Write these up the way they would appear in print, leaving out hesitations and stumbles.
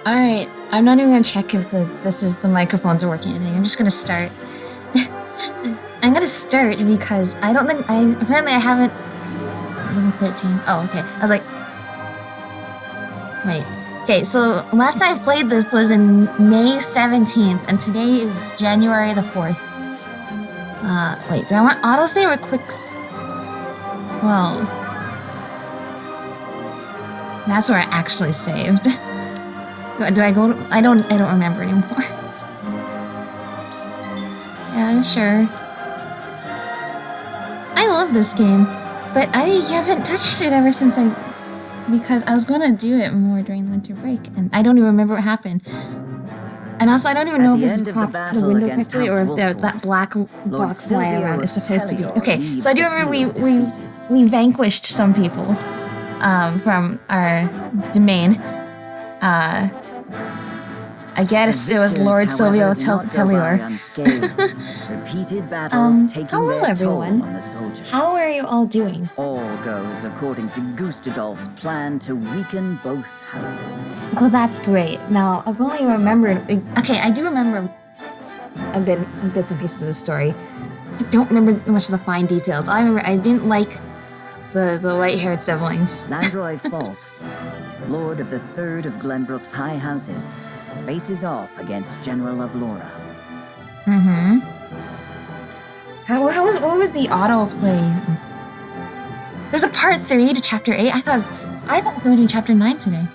Alright, I'm not even gonna check if the microphones are working or anything. I'm just gonna start. I'm gonna start because I don't think apparently I haven't level 13. Oh, okay. I was like, wait. Okay, so last time I played this was in May 17th, and today is January the 4th. Wait, do I want autosave or well, that's where I actually saved. Do I go to, I don't remember anymore. Yeah, sure. I love this game, but I haven't touched it ever since because I was gonna do it more during the winter break, and I don't even remember what happened. And also, I don't even know if this crops to the window correctly or if that black box lying around is supposed to be. Okay, so I do remember we vanquished some people from our domain. I guess it was Lord Silvio Tellior. Hello everyone. How are you all doing? All goes according to Gustadolf's plan to weaken both houses. Well, that's great. Now, I've only remembered... Okay, I do remember bits and pieces of the story. I don't remember much of the fine details. I remember I didn't like the white-haired siblings. Landroy Fawkes, Lord of the Third of Glenbrook's High Houses, faces off against General of Laura. Mm-hmm. What was the autoplay? There's a part 3 to chapter 8. I thought we were going to do chapter 9 today.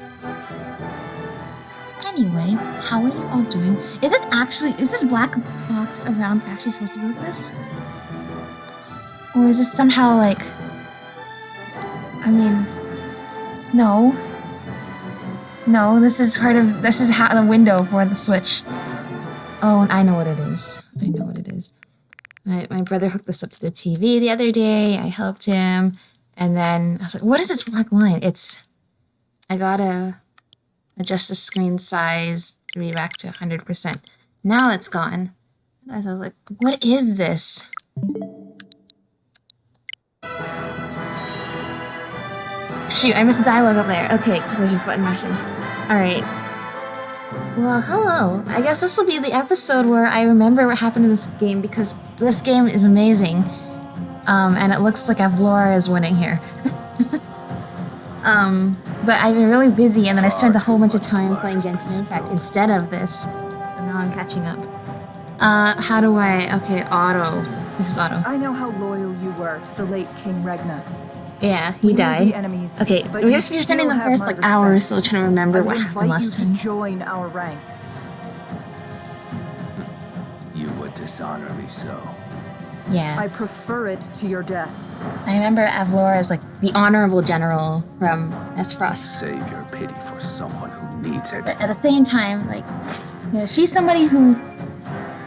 Anyway, how are you all doing? Is this black box around actually supposed to be like this? Or is this somehow like... I mean... No. No, this is how the window for the Switch. Oh, I know what it is. I know what it is. My brother hooked this up to the TV the other day. I helped him. And then I was like, what is this black line? I gotta adjust the screen size to be back to 100%. Now it's gone. I was like, what is this? Shoot, I missed the dialogue up there. Okay, because I was just button mashing. Alright. Well, hello. I guess this will be the episode where I remember what happened to this game, because this game is amazing. And it looks like Avlora is winning here. But I've been really busy, and then I spent a whole bunch of time playing Genshin Impact instead of this. So now I'm catching up. How do I... Okay, auto. This is auto. I know how loyal you were to the late King Regna. Yeah, he died. Enemies, okay, we're just spending the first like hour or so trying to remember what happened last time. Join our ranks. You would dishonor me so. Yeah. I prefer it to your death. I remember Avlora as like the honorable general from Esfrost. Save your pity for someone who needs it. But at the same time, like, you know, she's somebody who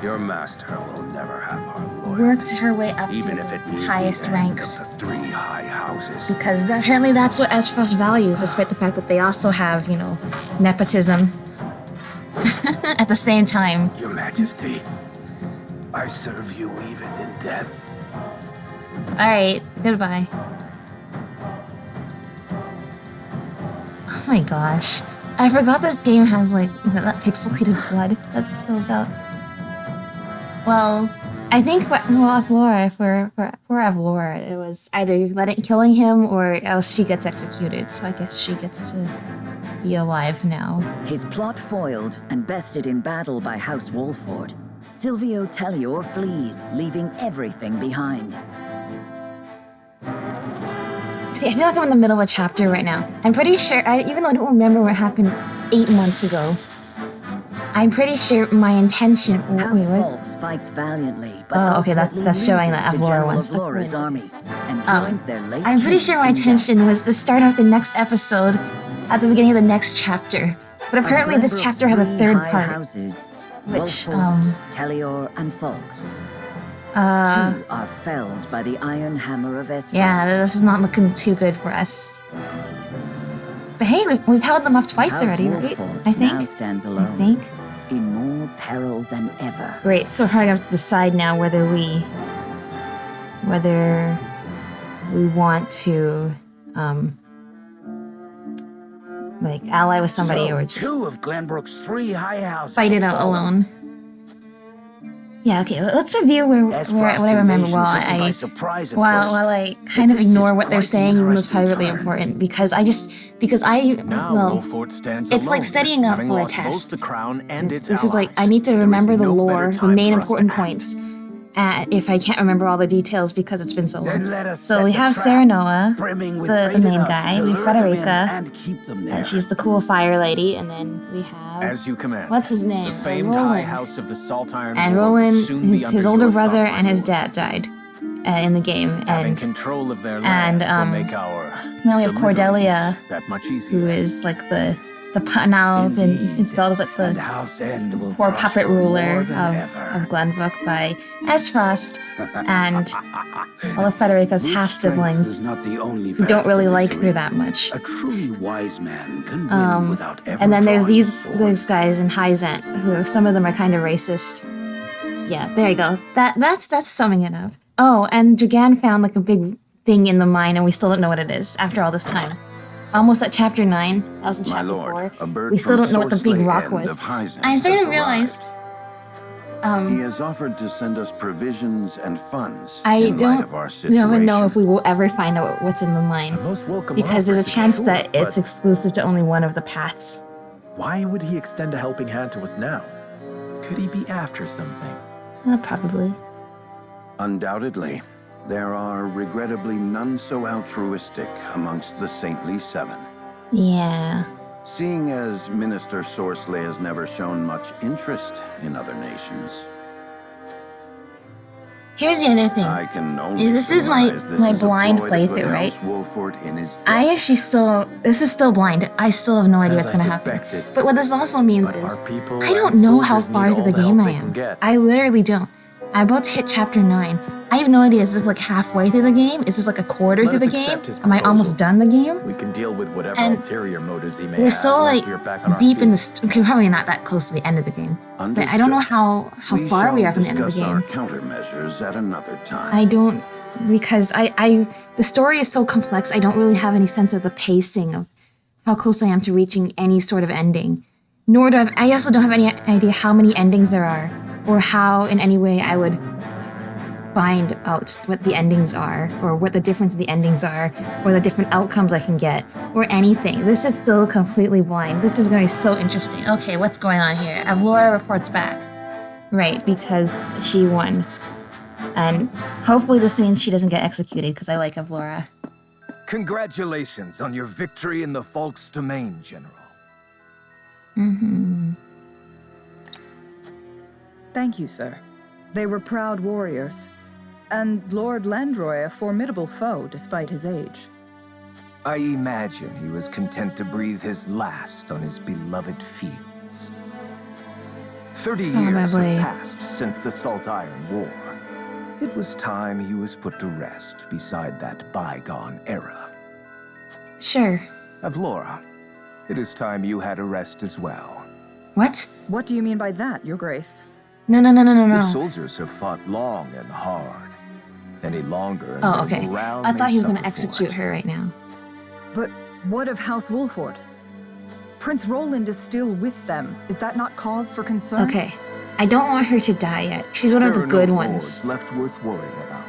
Your master will never have our loyalty. Worked her way up even to if it means highest the end ranks. of the 3 high houses. Because apparently that's what Esfrost values, despite the fact that they also have, you know, nepotism at the same time. Your Majesty, I serve you even in death. Alright, goodbye. Oh my gosh. I forgot this game has, like, that pixelated blood that spills out. Well, I think Avlora, for Avlora, it was either killing him or else she gets executed. So I guess she gets to be alive now. His plot foiled and bested in battle by House Wolford, Silvio Tellior flees, leaving everything behind. See, I feel like I'm in the middle of a chapter right now. I'm pretty sure, even though I don't remember what happened 8 months ago, I'm pretty sure my intention... House Fawkes fights valiantly, but okay, that's showing that Avlora wants Avlora's army and joins their late I'm pretty sure my intention was to start out the next episode at the beginning of the next chapter. But apparently this chapter had a 3rd part. Houses, Which, Wolford, Tellior, and Fawkes. 2 are felled by the Iron Hammer of Esfrost. Yeah, this is not looking too good for us. But hey, we've held them off twice already, right? I think. Now stands alone, I think. in more peril than ever. Great, so we're probably gonna have to decide now whether we want to like ally with somebody So, or just two of Glenbrook's 3 high houses. fight it out alone. Yeah, okay, let's review what I remember while I kind of ignore what they're saying, even though it's probably really important, because Wolford stands it's like alone, setting up having for a lost both test. the crown and its This is like, I allies. need to There remember is the no lore, better the time main for us to important act. points, if I can't remember all the details because it's been so Then long. let us So set we the have trap, Sarah Noah, brimming with the bait main enough guy, to we have lure them in Frederica, and keep them there. she's the cool fire lady, and then we have... As you command. What's his name? The famed High Roland. House of the Salt Iron And War will Roland, soon be under his older your brother thumb, and his my dad died in the game, Having and control of their and, land will make our then we have deliveries Cordelia, that much easier. who is like now been Indeed. installed as like And the House End will poor puppet prosper ruler more than of ever. Glenbrook by S. Frost and all of Frederica's Brute half strength siblings is not the only who don't path really to like her victory. that much. A truly wise man can win without ever And then there's drawing these a sword. guys in Hyzant who are, some of them are kind of racist. Yeah, there you go. That's summing it up. Oh, and Dragan found like a big thing in the mine, and we still don't know what it is after all this time. Almost at chapter 9. That was in My chapter lord, 4. a bird We still from don't know what the big Sorcery rock End was. of Hyzant I'm starting to has realize. He has offered to send us provisions and funds I in light don't of our situation. even know if we will ever find out what's in the mine. Most welcome Because there's a offer, chance sure, that it's but exclusive to only one of the paths. why would he extend a helping hand to us now? Could he be after something? Probably. Undoubtedly, there are regrettably none so altruistic amongst the Saintly Seven. Yeah. Seeing as Minister Sorceley has never shown much interest in other nations, Here's the other thing. I can only This is my- surmise this my is a blind ploy to put playthrough, right? House Wolford in his I debt. actually this is still blind. I still have no idea As what's I gonna happen. suspected. But what this also means But is, our people I don't and know how soldiers far need through all the the game help I they can am. get. I literally don't. I'm about to hit chapter 9. I have no idea, is this like halfway through the game? Is this like a quarter Let through the us game? accept his Am I almost proposal. done the game? We can deal with whatever And ulterior motives he may We're have still once like we're back on our deep in feet. the okay, probably not that close to the end of the game. But I don't know how far we are from the end of the discuss game. our countermeasures at another time. I don't, because the story is so complex, I don't really have any sense of the pacing of how close I am to reaching any sort of ending. Nor I also don't have any idea how many endings there are, or how in any way I would find out what the endings are, or what the difference in the endings are, or the different outcomes I can get, or anything. This is still completely blind. This is going to be so interesting. Okay, what's going on here? Avlora reports back. Right, because she won. And hopefully this means she doesn't get executed, because I like Avlora. Congratulations on your victory in the Falk's domain, General. Thank you, sir. They were proud warriors. And Lord Landroy a formidable foe despite his age. I imagine he was content to breathe his last on his beloved fields. 30 years Probably. have passed since the Salt Iron War. It was time he was put to rest beside that bygone era. Sure. Avlora, it is time you had a rest as well. What? What do you mean by that, Your Grace? No. The soldiers have fought long and hard. Any longer, and Oh, their okay. morale I may thought he was going to suffer for execute it. her right now. But what of House Wolford? Prince Roland is still with them. Is that not cause for concern? Okay. I don't want her to die yet. She's one of There the are good no ones. lords left worth worrying about.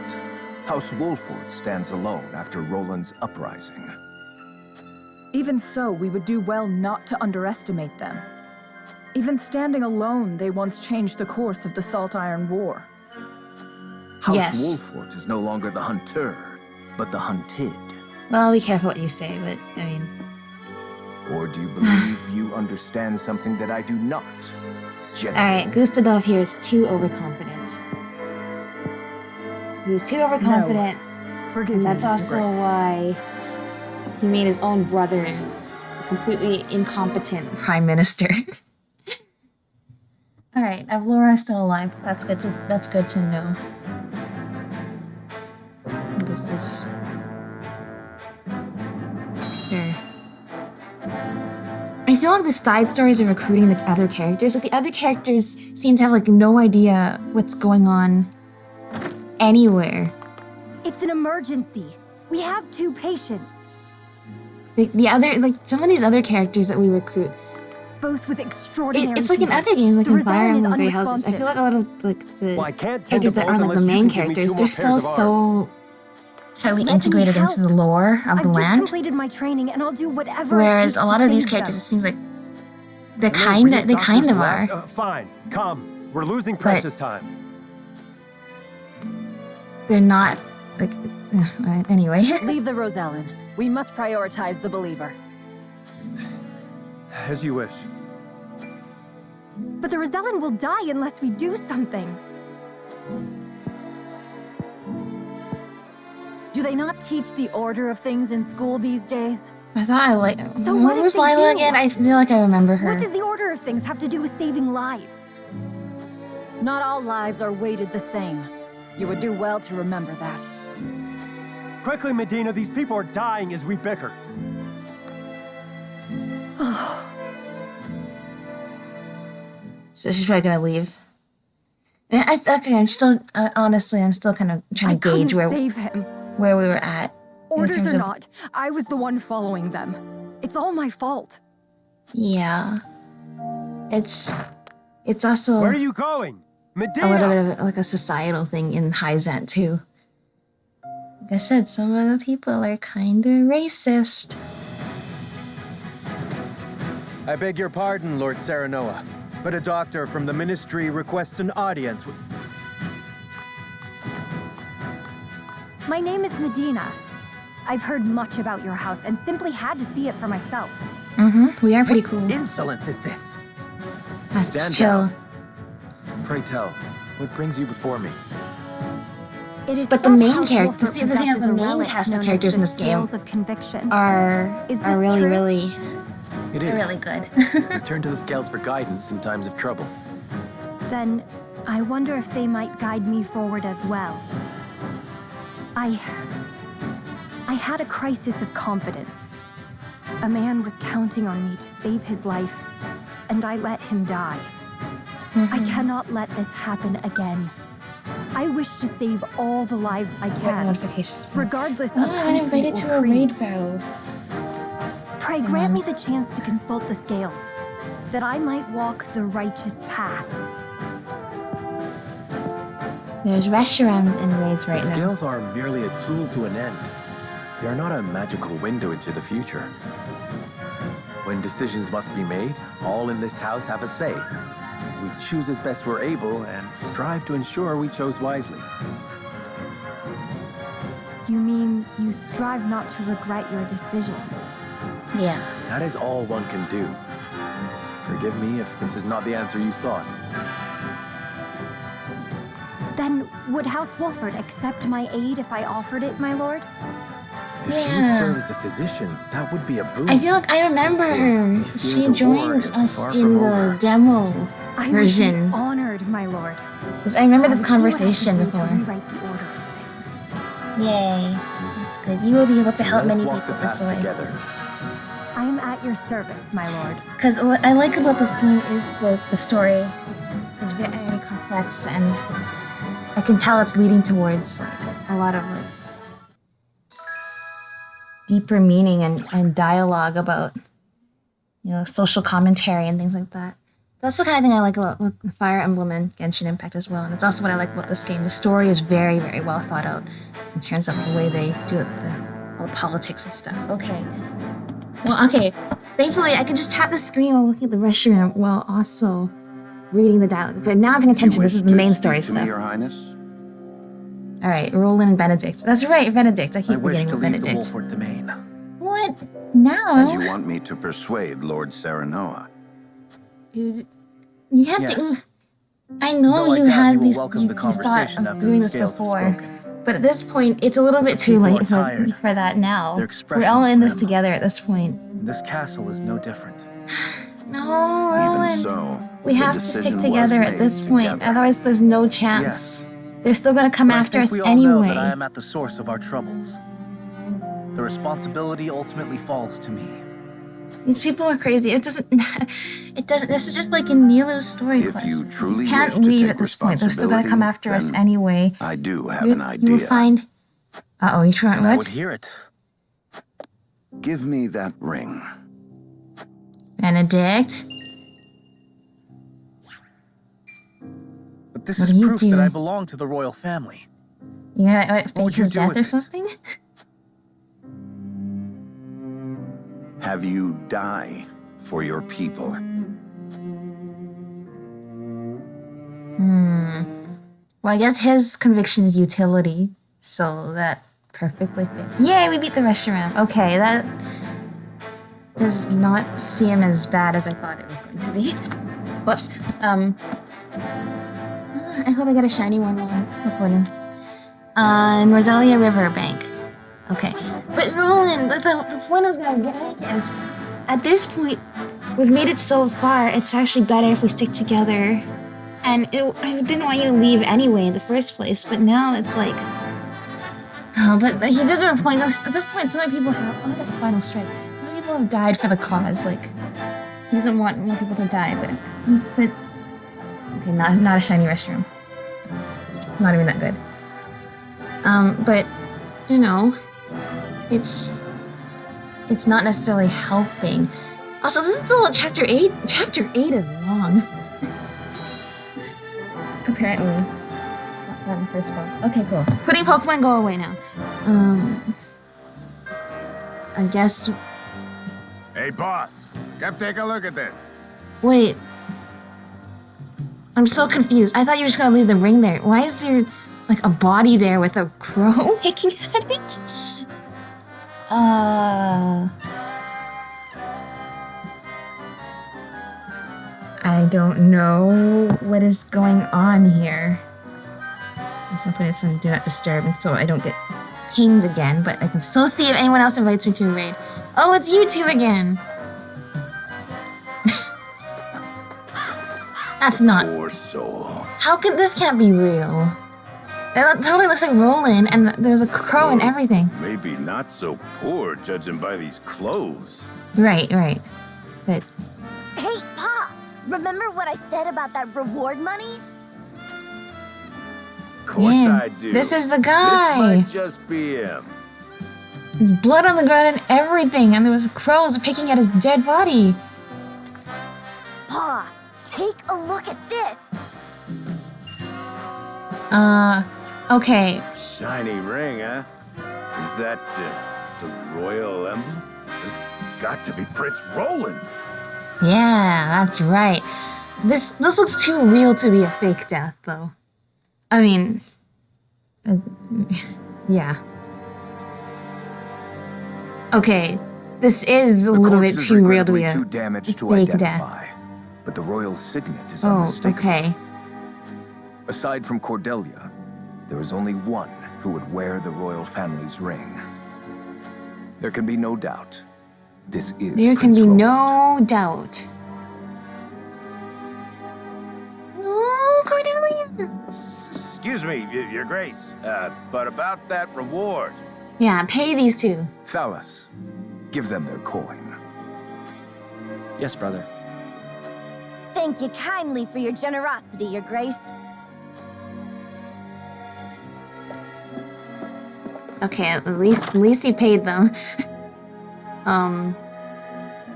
House Wolford stands alone after Roland's uprising. Even so, we would do well not to underestimate them. Even standing alone, they once changed the course of the Salt Iron War. House Yes. Wolford is no longer the hunter, but the hunted. Well, be careful what you say, but, I mean... Or do you believe you understand something that I do not? General? Alright, Gustadolf here is too overconfident. He's too overconfident, Forgive and me, that's Your also Grace. why he made his own brother a completely incompetent prime minister. Alright, Avlora's still alive. That's good to know. What is this? Sure. I feel like the side stories are recruiting the other characters. Like the other characters seem to have like no idea what's going on anywhere. It's an emergency. We have 2 patients. the other, like some of these other characters that we recruit, Both with extraordinary. it's like in features. other games, like The in Fire Rebellion is Emblem Three Houses. I unresponsive. feel like a lot of like the Well, I can't tend characters to that both aren't like the unless you main can give me characters, two they're more still pairs of so tightly Let me integrated help. into the lore of I've the just land. completed my training, and I'll do whatever. Whereas it a takes lot to of these save characters, it them. seems like they Hello, kind real of doctors are. left? Fine, come. We're losing precious time. They're not like anyway. Leave the Rosellen. We must prioritize the believer. As you wish. But the Rosellen will die unless we do something. Do they not teach the order of things in school these days? I thought I like. So what what if was they Lila do? again? I feel like I remember her. What does the order of things have to do with saving lives? Not all lives are weighted the same. You would do well to remember that. Quickly, Medina, these people are dying as we bicker. So she's probably gonna leave. Okay, I'm still honestly, I'm still kind of trying to gauge couldn't save him. where we were at in Orders terms or of not, I was the one following them. It's all my fault. yeah. It's also Where are you going? Medina! a little bit of like a societal thing in Hyzant too. Like I said, some of the people are kind of racist. I beg your pardon, Lord Serenoa, but a doctor from the Ministry requests an audience with... My name is Medina. I've heard much about your house and simply had to see it for myself. We are pretty cool. Insolence is this? Just Stand chill. Pray tell, what brings you before me? It is But the thought main House character- Wolford the thing is, possesses the a main relic cast of known as characters in the this game Scales of Conviction. Are Is this really, true? really, It they're is. really good. Turn to the scales for guidance in times of trouble. Then I wonder if they might guide me forward as well. I had a crisis of confidence. A man was counting on me to save his life, and I let him die. I cannot let this happen again. I wish to save all the lives I What can, notifications? regardless of Oh, I'm country invited to or a creed. raid battle. Pray grant me the chance to consult the scales, that I might walk the righteous path. There's Reshurams in raids right now. Scales are merely a tool to an end. They are not a magical window into the future. When decisions must be made, all in this house have a say. We choose as best we're able and strive to ensure we chose wisely. You mean you strive not to regret your decision? Yeah. That is all one can do. Forgive me if this is not the answer you sought. Then would House Wolford accept my aid if I offered it, my lord? If Yeah. you serve as a physician, that would be a boon. I feel like I remember her. If She the war joined is us far in from the over. demo I would version. be honored, my lord. 'Cause I remember I this will see what I can conversation do to before. rewrite the order of things. Yay. That's good. You will be able to help Let's many walk people the this path way. together. I am at your service, my lord. Because what I like about this game is the story. It's very complex, and I can tell it's leading towards like a lot of like deeper meaning and dialogue about social commentary and things like that. That's the kind of thing I like about Fire Emblem and Genshin Impact as well, and it's also what I like about this game. The story is very, very well thought out in terms of the way they do it, all the politics and stuff. Okay. Well, okay. Thankfully, I can just tap the screen while looking at the restroom while also reading the dialogue. But now I'm paying attention. This is the main story Speak to me, stuff. Your Highness. All right, Roland Benedict. That's right, Benedict. I I keep wish forgetting to about leave the Benedict. Wolford domain. What? And Now? you want me to persuade Lord Serenoa. Dude, you have Yes. to. I know Though I you doubt he had will these. welcome You the thought conversation of after doing the this scales have before, spoken. but at this point, it's a little bit too people are late tired. for that now. Their We're all expressions in this grim. together at this point. This castle is no different. No, Even Roland. so, We the have to decision stick was together at made this point, together. otherwise there's no chance. They're still gonna come But after I us think we all know that I anyway. am at the source of our troubles. The responsibility ultimately falls to me. These people are crazy. It doesn't matter. It doesn't. This is just like in Nilu's story If quest. you truly can't wish to leave take at this point. They're still gonna come responsibility, after us then anyway. I do have You an idea. will find. Uh oh, you trying And I would what? hear it. Give me that ring. Benedict. But this What is do you proof do? that I belong to the royal family. You gonna What fake would you his do death with or it? something? Have you die for your people? Well, I guess his conviction is utility, so that perfectly fits. Yay, we beat the restaurant. Okay, that does not seem as bad as I thought it was going to be. Whoops. I hope I got a shiny one while I'm recording. On Rosalia Riverbank. Okay. But Roland, the point I was gonna get is, at this point, we've made it so far, it's actually better if we stick together. And I didn't want you to leave anyway in the first place, but now it's like... Oh, but he doesn't have points. At this point, so many people have... Oh, I got the final strike. So many people have died for the cause, like... He doesn't want more people to die, but... Okay, not a shiny restroom. It's not even that good. But, you know... It's not necessarily helping. Also, this is little chapter 8. Chapter 8 is long. Apparently. Not in first book. Okay, cool. Putting Pokemon Go away now. I guess... Hey, boss. Come take a look at this. Wait. I'm so confused. I thought you were just gonna leave the ring there. Why is there, like, a body there with a crow picking at it? I don't know what is going on here. I'm just gonna put this on Do Not Disturb so I don't get pinged again, but I can still see if anyone else invites me to a raid. Oh, it's you two again! That's not... Poor soul. How can this can't be real? That totally looks like Roland, and there's a crow and everything. Maybe not so poor, judging by these clothes. Right. But Hey, Pa! Remember what I said about that reward money? Of course man, I do. this is the This guy. might just be him. There's blood on the ground and everything, and there was crows picking at his dead body. Pa, take a look at this! Okay. Shiny ring, huh? Is that the royal emblem? This has got to be Prince Roland. Yeah, that's right. This looks too real to be a fake death, though. I mean... yeah. Okay, this is a little bit too real to be a too damaged to fake identify, death. but the royal signet is Oh, unmistakable. okay. Aside from Cordelia, there is only one who would wear the royal family's ring. There can be no doubt. This is There can Prince be Roland. no doubt. No, Cordelia! Excuse me, Your Grace. But about that reward. Yeah, pay these two. Thalas, give them their coin. Yes, brother. Thank you kindly for your generosity, Your Grace. Okay, at least he paid them. Oh,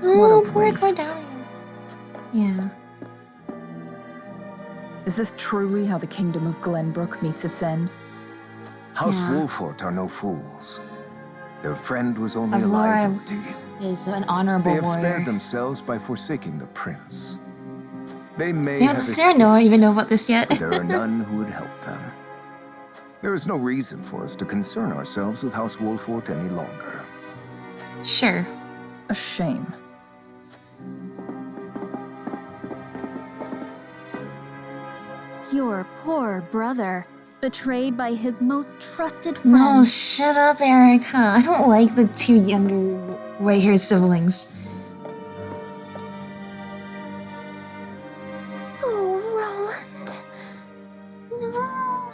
What a poor waste. Cordelia. Yeah. Is this truly how the kingdom of Glenbrook meets its end? House Yeah. Wolfort are no fools. Their friend was only a Aurora liability. is an They honorable have warrior. spared themselves by forsaking the prince. They may You know, have does escaped, Sarah Noah even know about this yet? but there are none who would help them. There is no reason for us to concern ourselves with House Wolfort any longer. Sure. A shame. Your poor brother, betrayed by his most trusted friend. No, shut up, Erica. I don't like the two younger white-haired siblings. Oh, Roland. No.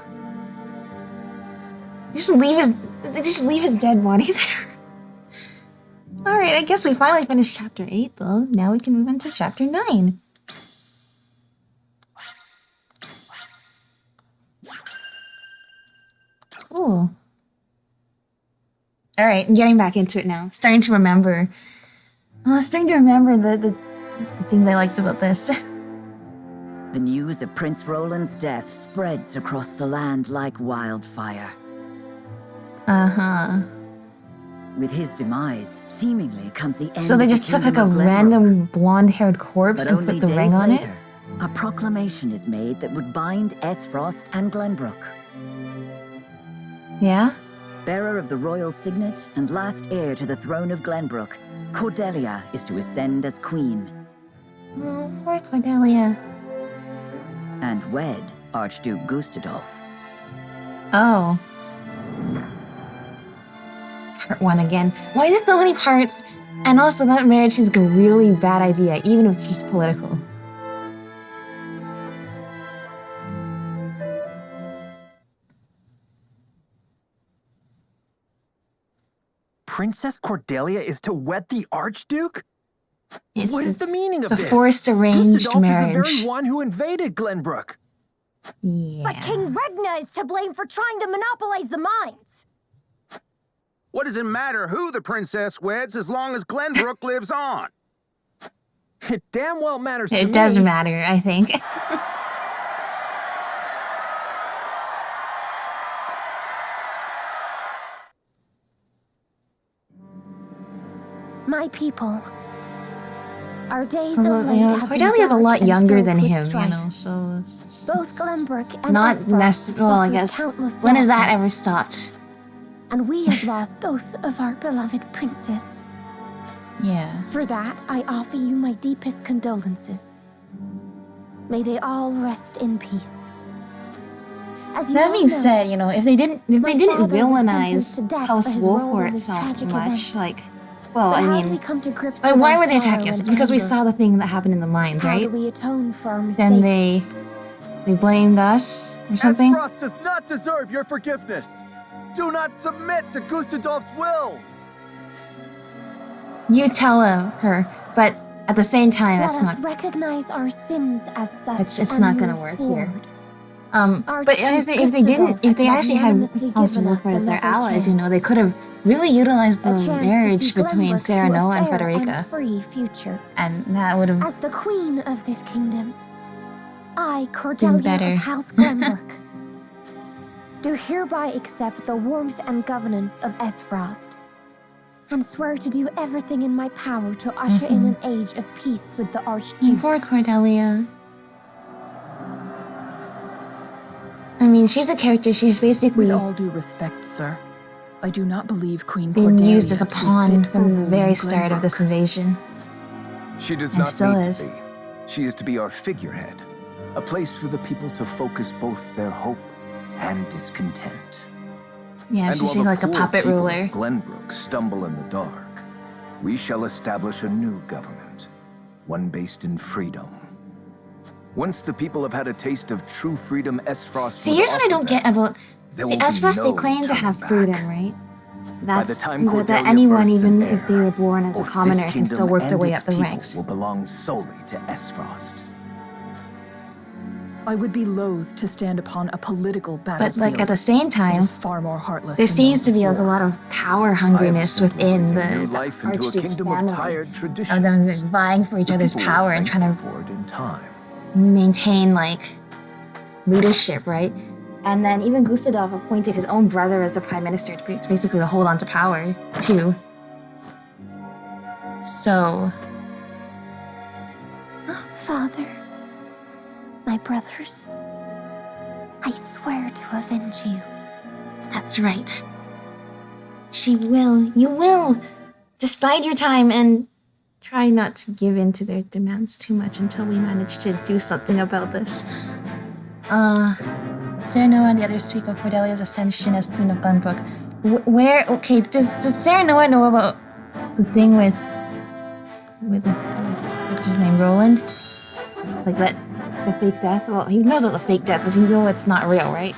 Just leave his dead body there. Alright, I guess we finally finished chapter 8 though. Now we can move into chapter 9. Cool. All right, I'm getting back into it now. Starting to remember. Starting to remember the things I liked about this. The news of Prince Roland's death spreads across the land like wildfire. With his demise, seemingly comes the end So they of the just took like Kingdom a of Glenbrook. random blonde-haired corpse But and only put the days ring on it? later, a proclamation is made that would bind Esfrost and Glenbrook. Yeah? Bearer of the royal signet and last heir to the throne of Glenbrook, Cordelia is to ascend as queen Oh, poor Cordelia. and wed Archduke Gustadolf. Oh. Part 1 again. Why is there so many parts? And also that marriage is a really bad idea, even if it's just political. Princess Cordelia is to wed the Archduke? What is the It's- meaning it's of a this? forced arranged Gustadolf marriage. is the very one who invaded Glenbrook. Yeah. But King Regna is to blame for trying to monopolize the mines. What does it matter who the princess weds as long as Glenbrook lives on? It damn well matters to It me. does matter, I think. My people. Our days Although, of late you know, have been Cordelia's a dark lot and younger filled than with him, you strife. know, so it's Both Glenbrook and not Esfrost necessarily. Well, I suffered guess. countless When has that losses, ever stopped? and we have lost both of our beloved princes. Yeah. For that, I offer you my deepest condolences. May they all rest in peace. As you That all being know, said, you know, if they didn't my villainize father was sentenced to death House for his role Wolford in this so tragic much, event. like, well, But I how do we mean, come to grips like, with why our would they sorrow attack us? and It's because we anger? saw the thing that happened in the mines, How right? do we atone for our mistakes? Then they blamed us or something. Esfrost does not deserve your forgiveness. Do not submit to Gustadolf's will. You tell her, but at the same time, Let that's us not. recognize our sins as such. It's and not gonna move work forward. here. But if they actually had House Wolford as their allies, you know, they could have really utilized the A chance to marriage see between Glenbrook Sarah to a Noah and fair Frederica, free future. and that would have As the queen of this kingdom, I, Cordelia better. of House Glenbrook, do hereby accept the warmth and governance of Esfrost, and swear to do everything in my power to usher in an age of peace with the Archduke. Poor Cordelia. I mean, she's a character. She's basically With all due respect, sir, I do not believe Queen being Cordelia used as a to be pawn fit for from the ruling very start of Glenbrook. this invasion. She does And not still need is. to be. She is to be our figurehead, a place for the people to focus both their hope and discontent. Yeah, And she's while the like a poor puppet people ruler. of Glenbrook stumble in the dark, we shall establish a new government, one based in freedom. Once the people have had a taste of true freedom, Esfrost See, would here's what I offer don't get them. about. There See, will be Esfrost, they no claim to turning have back. freedom, right? That's the time that Cordelia anyone, births even an if they heir, were born as a both this commoner, can still kingdom work their and way its up the people ranks. will belong solely to Esfrost. I would be loath to stand upon a political But battlefield. like at the same that time, is far more heartless there than seems those to be like a before. lot of power hungriness within breathing new the life into a Archduke's kingdom of family. tired traditions. Of them vying for each The other's people will power and thank trying you to for it in time. maintain like leadership, right? And then even Gustadolf appointed his own brother as the prime minister to basically to hold on to power too. So, Father, my brothers, I swear to avenge you. that's right. She will. You will. Just bide your time and try not to give in to their demands too much until we manage to do something about this. Sarah Noah and the others speak of Cordelia's ascension as Queen of Glenbrook. Where? Okay, does Sarah Noah know about the thing with what's his name, Roland? Like that, the fake death? Well, he knows about the fake death, but he knows it's not real, right?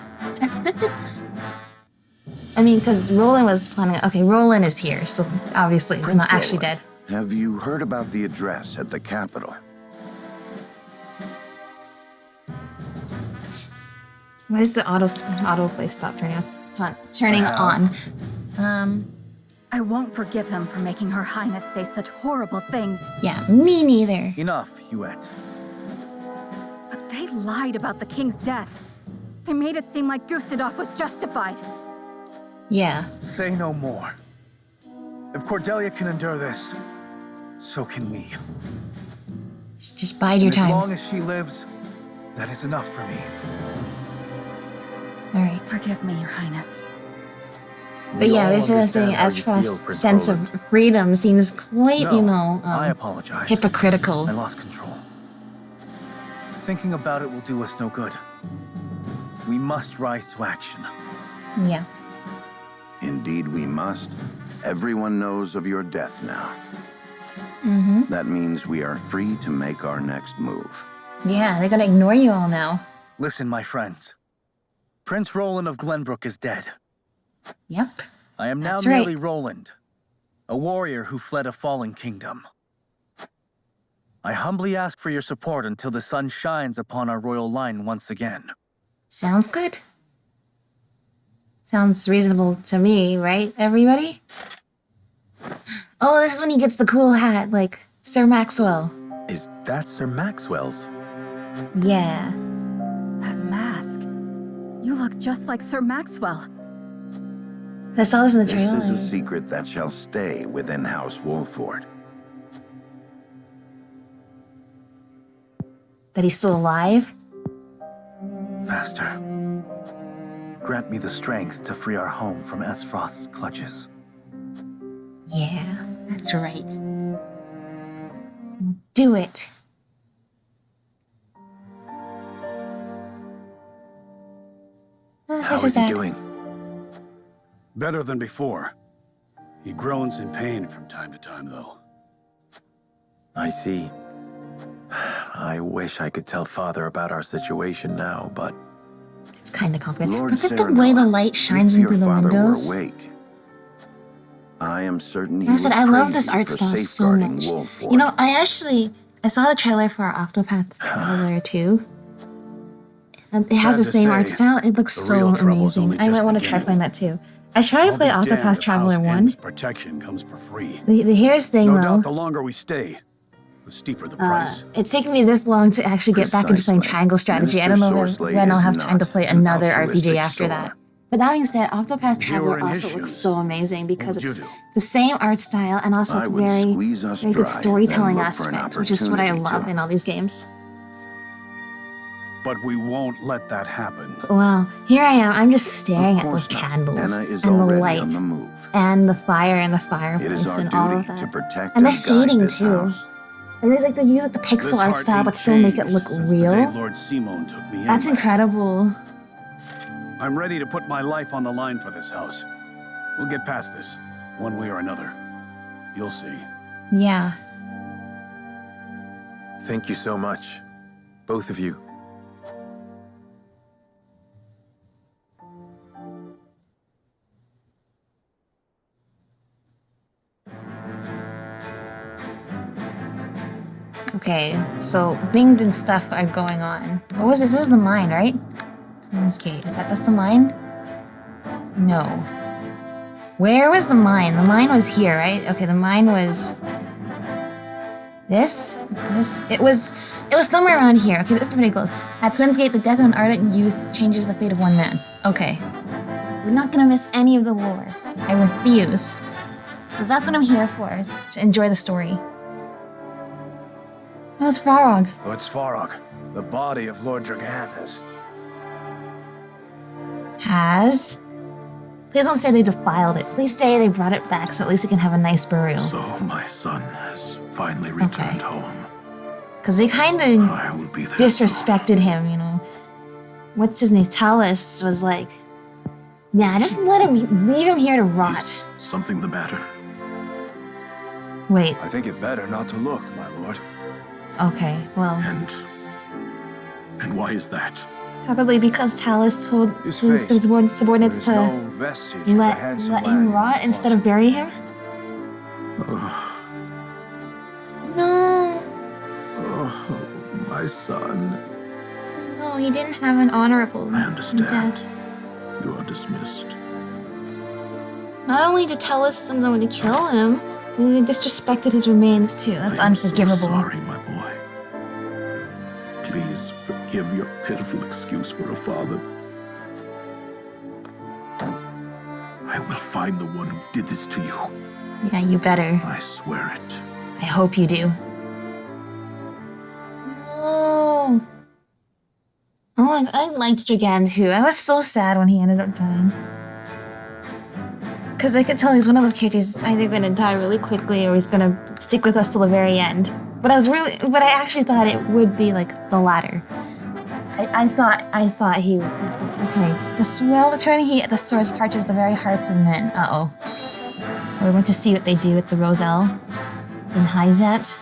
I mean, because Roland was planning. Okay, Roland is here, so obviously it's not actually dead. Have you heard about the address at the Capitol? Why does the autoplay stop turning on? Turning on. I won't forgive them for making Her Highness say such horrible things. Yeah, me neither. Enough, Huette. But they lied about the king's death. They made it seem like Gustave was justified. Yeah. Say no more. If Cordelia can endure this, so can we. Just bide your And time. as long as she lives, that is enough for me. Alright. Forgive me, Your Highness. But yeah, all basically understand saying how you feel, Esfrost's Prince sense of Roland. freedom seems quite, No, you know, I apologize. hypocritical. I lost control. Thinking about it will do us no good. We must rise to action. Yeah. Indeed, we must. Everyone knows of your death now. Mm-hmm. That means we are free to make our next move. Yeah, they're gonna ignore you all now. Listen, my friends. Prince Roland of Glenbrook is dead. Yep. I am now That's right. merely Roland, a warrior who fled a fallen kingdom. I humbly ask for your support until the sun shines upon our royal line once again. Sounds good. Sounds reasonable to me, right, everybody? Oh, this is when he gets the cool hat, like Sir Maxwell. Is that Sir Maxwell's? Yeah. That mask. You look just like Sir Maxwell. I saw this in the This trailer. is a secret that shall stay within House Wolford. That he's still alive? Master, grant me the strength to free our home from Esfrost's clutches. Yeah, that's right. Do it. How There's is his he dad. doing? Better than before. He groans in pain from time to time, though. I see. I wish I could tell Father about our situation now, but It's kind of complicated. Lord Look at the way the Cernunnos, light shines if in through the your father windows. were awake, I am certain he I said would I love praise this you art for style so safeguarding much. Wolford. You know, I saw the trailer for Octopath Traveler 2. And it has Sad the to same art say, style. It looks the so real trouble's amazing. only I might just want to try beginning. playing that too. I tried to I'll play be damned Octopath if Traveler House 1. N's protection comes for free. The here's the thing No though. doubt the longer we stay, the steeper the price. It's taken me this long to actually get back into playing Precisely. Triangle Strategy. I don't know Minister when I'll Sorsley have is time to not play an another RPG altruistic after soul. that. But that being said, Octopath If you were Traveler in his also looks shoes, so amazing because what would it's you do? the same art style and also I would very, squeeze us very good dry, storytelling then look for an aspect, which is what I opportunity love to- in all these games. But we won't let that happen. Well, here I am. I'm just staring Of at those course not. candles Anna is and the already light on the move. and the fire and the It is fireplace our and all of duty to that. protect And the guide shading this too. house. They use like the This pixel art heart style, ain't but still make it changed look since the day real. Lord Simon took me in. That's incredible. I'm ready to put my life on the line for this house. We'll get past this, one way or another. You'll see. Yeah. thank you so much. Both of you. Okay, so things and stuff are going on. What was this? This is the mine, right? Queen's Gate. Is that's the mine? No. Where was the mine? The mine was here, right? Okay, the mine was this. It was somewhere around here. Okay, this is pretty close. At Twins Gate, the death of an ardent youth changes the fate of one man. Okay. We're not gonna miss any of the lore. I refuse. Because that's what I'm here for, is to enjoy the story. Oh, it's Farog. Oh, it's Farog, the body of Lord Draganis. Has? Please don't say they defiled it. Please say they brought it back so at least it can have a nice burial. So my son has finally returned home. Because they kind I of will be there. disrespected him, you know. What's his name? Talus was like, nah, just leave him here to rot. Something the matter? Wait, I think it better not to look, my lord. okay, well, And why is that? probably because Talus told His his face. subordinates There is to no vestige of the let handsome him lad rot he instead was. of bury him? No, Oh, my son. no, he didn't have an honorable I understand. death. You are dismissed. Not only to tell his sons to kill him, they disrespected his remains too. That's unforgivable. Sorry, my boy. Please forgive your pitiful excuse for a father. I will find the one who did this to you. Yeah, you better. I swear it. I hope you do. No. Oh, I liked Dragan too. I was so sad when he ended up dying. Because I could tell he's one of those characters that's either going to die really quickly or he's going to stick with us till the very end. But I actually thought it would be like the latter. I thought he, okay. While turning the swords parches the very hearts of men. Uh-oh. We're going to see what they do with the Roselle in Hyzat.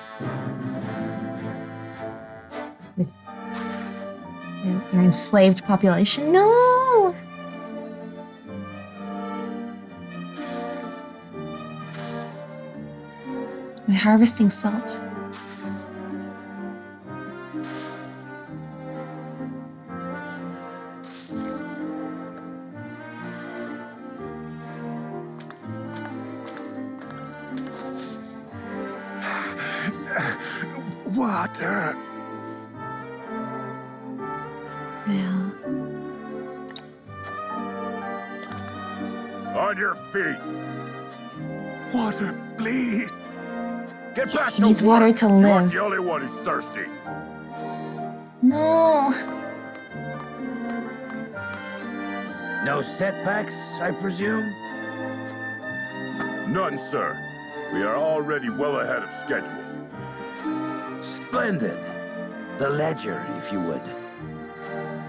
With your enslaved population. No! We're harvesting salt. Water. Yeah. On your feet. Water, please. Get back He to needs work. water to You're live. the only one who's thirsty. No. No setbacks, I presume? None, sir. We are already well ahead of schedule. Splendid. The ledger, if you would.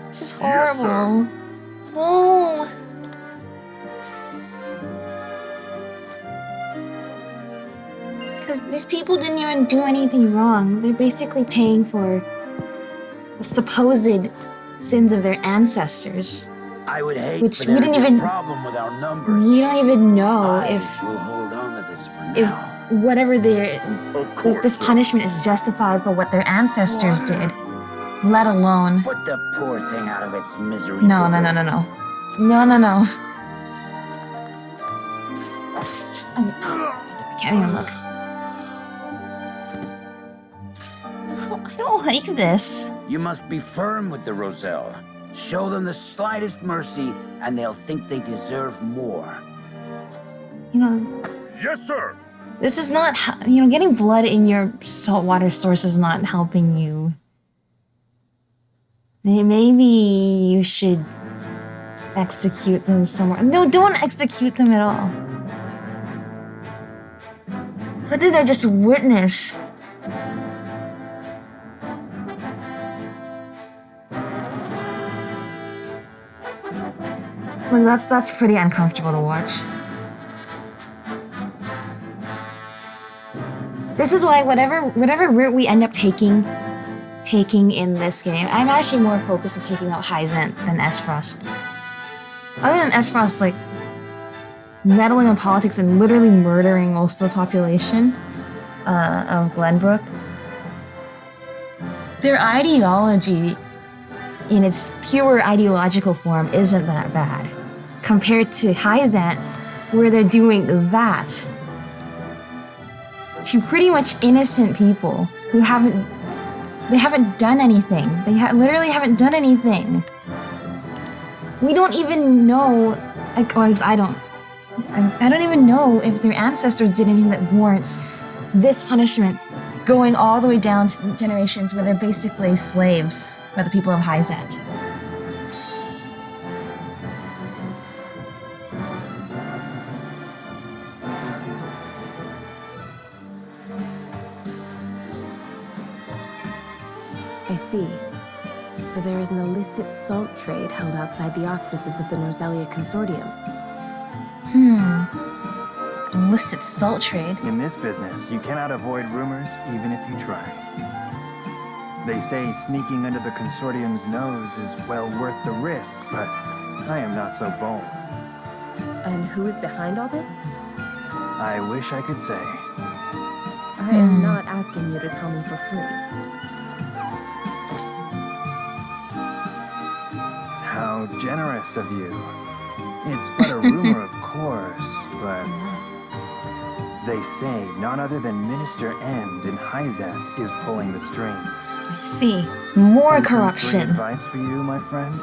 This is horrible. No. Because these people didn't even do anything wrong. They're basically paying for the supposed sins of their ancestors. I would hate Which for we there didn't to be even- a problem with our numbers. We don't even know We'll hold on to this for if now. whatever their Of course. this punishment is justified for what their ancestors did, let alone. Put the poor thing out of its misery. No. I can't even look. I don't like this. You must be firm with the Roselle. Show them the slightest mercy, and they'll think they deserve more. You know, Yes, sir. this is not, getting blood in your saltwater source is not helping you. Maybe you should execute them somewhere. No, don't execute them at all. What did I just witness? Like that's pretty uncomfortable to watch. This is why whatever route we end up taking in this game, I'm actually more focused on taking out Hyzant than Esfrost. Other than Esfrost, like, meddling in politics and literally murdering most of the population of Glenbrook, their ideology in its pure ideological form isn't that bad. Compared to Hyzant, where they're doing that to pretty much innocent people who haven't done anything. They literally haven't done anything. We don't even know, like, or I don't even know if their ancestors did anything that warrants this punishment going all the way down to generations where they're basically slaves by the people of Hyzant. I see. So there is an illicit salt trade held outside the auspices of the Norzelia Consortium. Illicit salt trade? In this business, you cannot avoid rumors even if you try. They say sneaking under the Consortium's nose is well worth the risk, but I am not so bold. And who is behind all this? I wish I could say. I am not asking you to tell me for free. How generous of you. It's but a rumor, of course, but they say none other than Minister End in Hyzant is pulling the strings. I see. More And some free corruption. advice for you, my friend?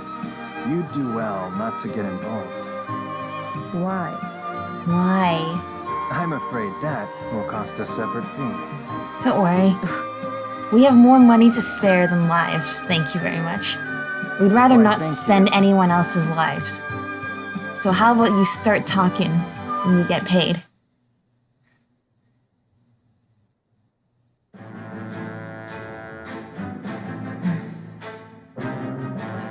You'd do well not to get involved. Why? Why? I'm afraid that will cost a separate fee. Don't worry. We have more money to spare than lives, thank you very much. We'd rather Why, not thank spend anyone else's lives. So how about you start talking and you get paid?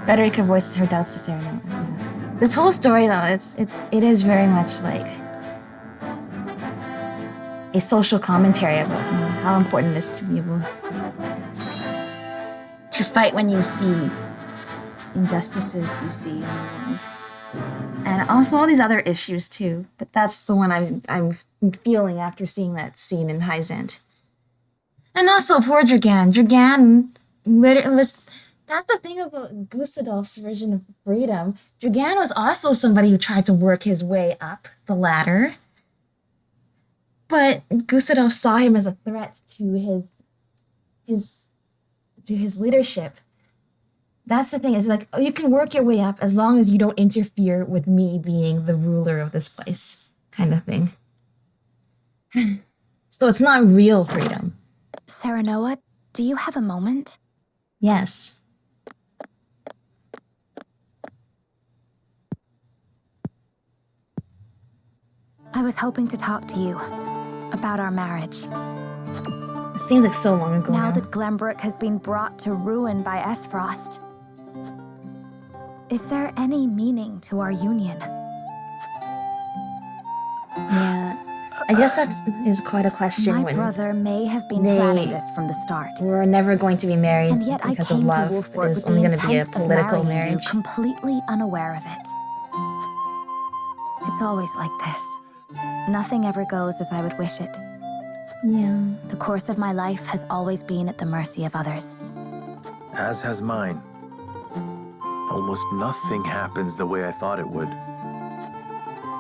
Frederica voices her doubts to Sarah. Yeah. This whole story, though, it is very much like a social commentary about how important it is to be able to fight when you see injustices you see in the world, and also all these other issues too. But that's the one I'm feeling after seeing that scene in Hyzant. And also poor Dragan. Dragan literally was. That's the thing about Gustadolf's version of freedom. Dragan was also somebody who tried to work his way up the ladder. But Gustadolf saw him as a threat to his leadership. That's the thing, is like, oh, you can work your way up as long as you don't interfere with me being the ruler of this place, kind of thing. So it's not real freedom. Serenoa, do you have a moment? Yes. I was hoping to talk to you about our marriage. It seems like so long ago Now now. that Glenbrook has been brought to ruin by Esfrost, is there any meaning to our union? Yeah. I guess that is quite a question. My when brother may have been they planning this from the start. were never going to be married And yet because I of came love. to It Wolford was with only the going to be a intent of political marrying marriage. you, completely unaware of it. It's always like this. Nothing ever goes as I would wish it. Yeah. The course of my life has always been at the mercy of others. As has mine. Almost nothing happens the way I thought it would.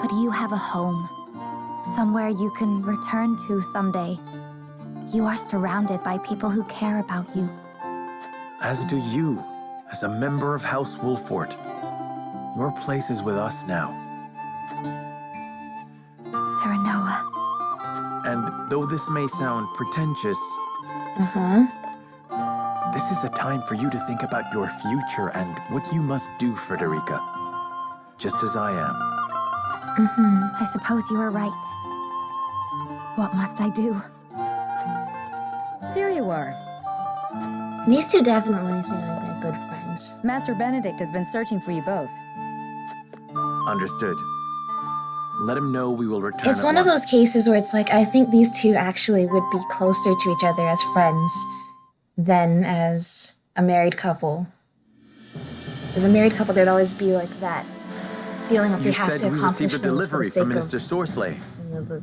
But you have a home. Somewhere you can return to someday. You are surrounded by people who care about you. As do you, as a member of House Wolford. Your place is with us now. Serenoa. And though this may sound pretentious, this is a time for you to think about your future and what you must do, Frederica. Just as I am. I suppose you are right. What must I do? Here you are. These two definitely seem like they're good friends. Master Benedict has been searching for you both. Understood. Let him know we will return. It's at one of once. those cases where it's like, I think these two actually would be closer to each other as friends than as a married couple. As a married couple, there'd always be like that feeling of they You have said to we accomplish received a things for the delivery sake from of Minister Sorsley. the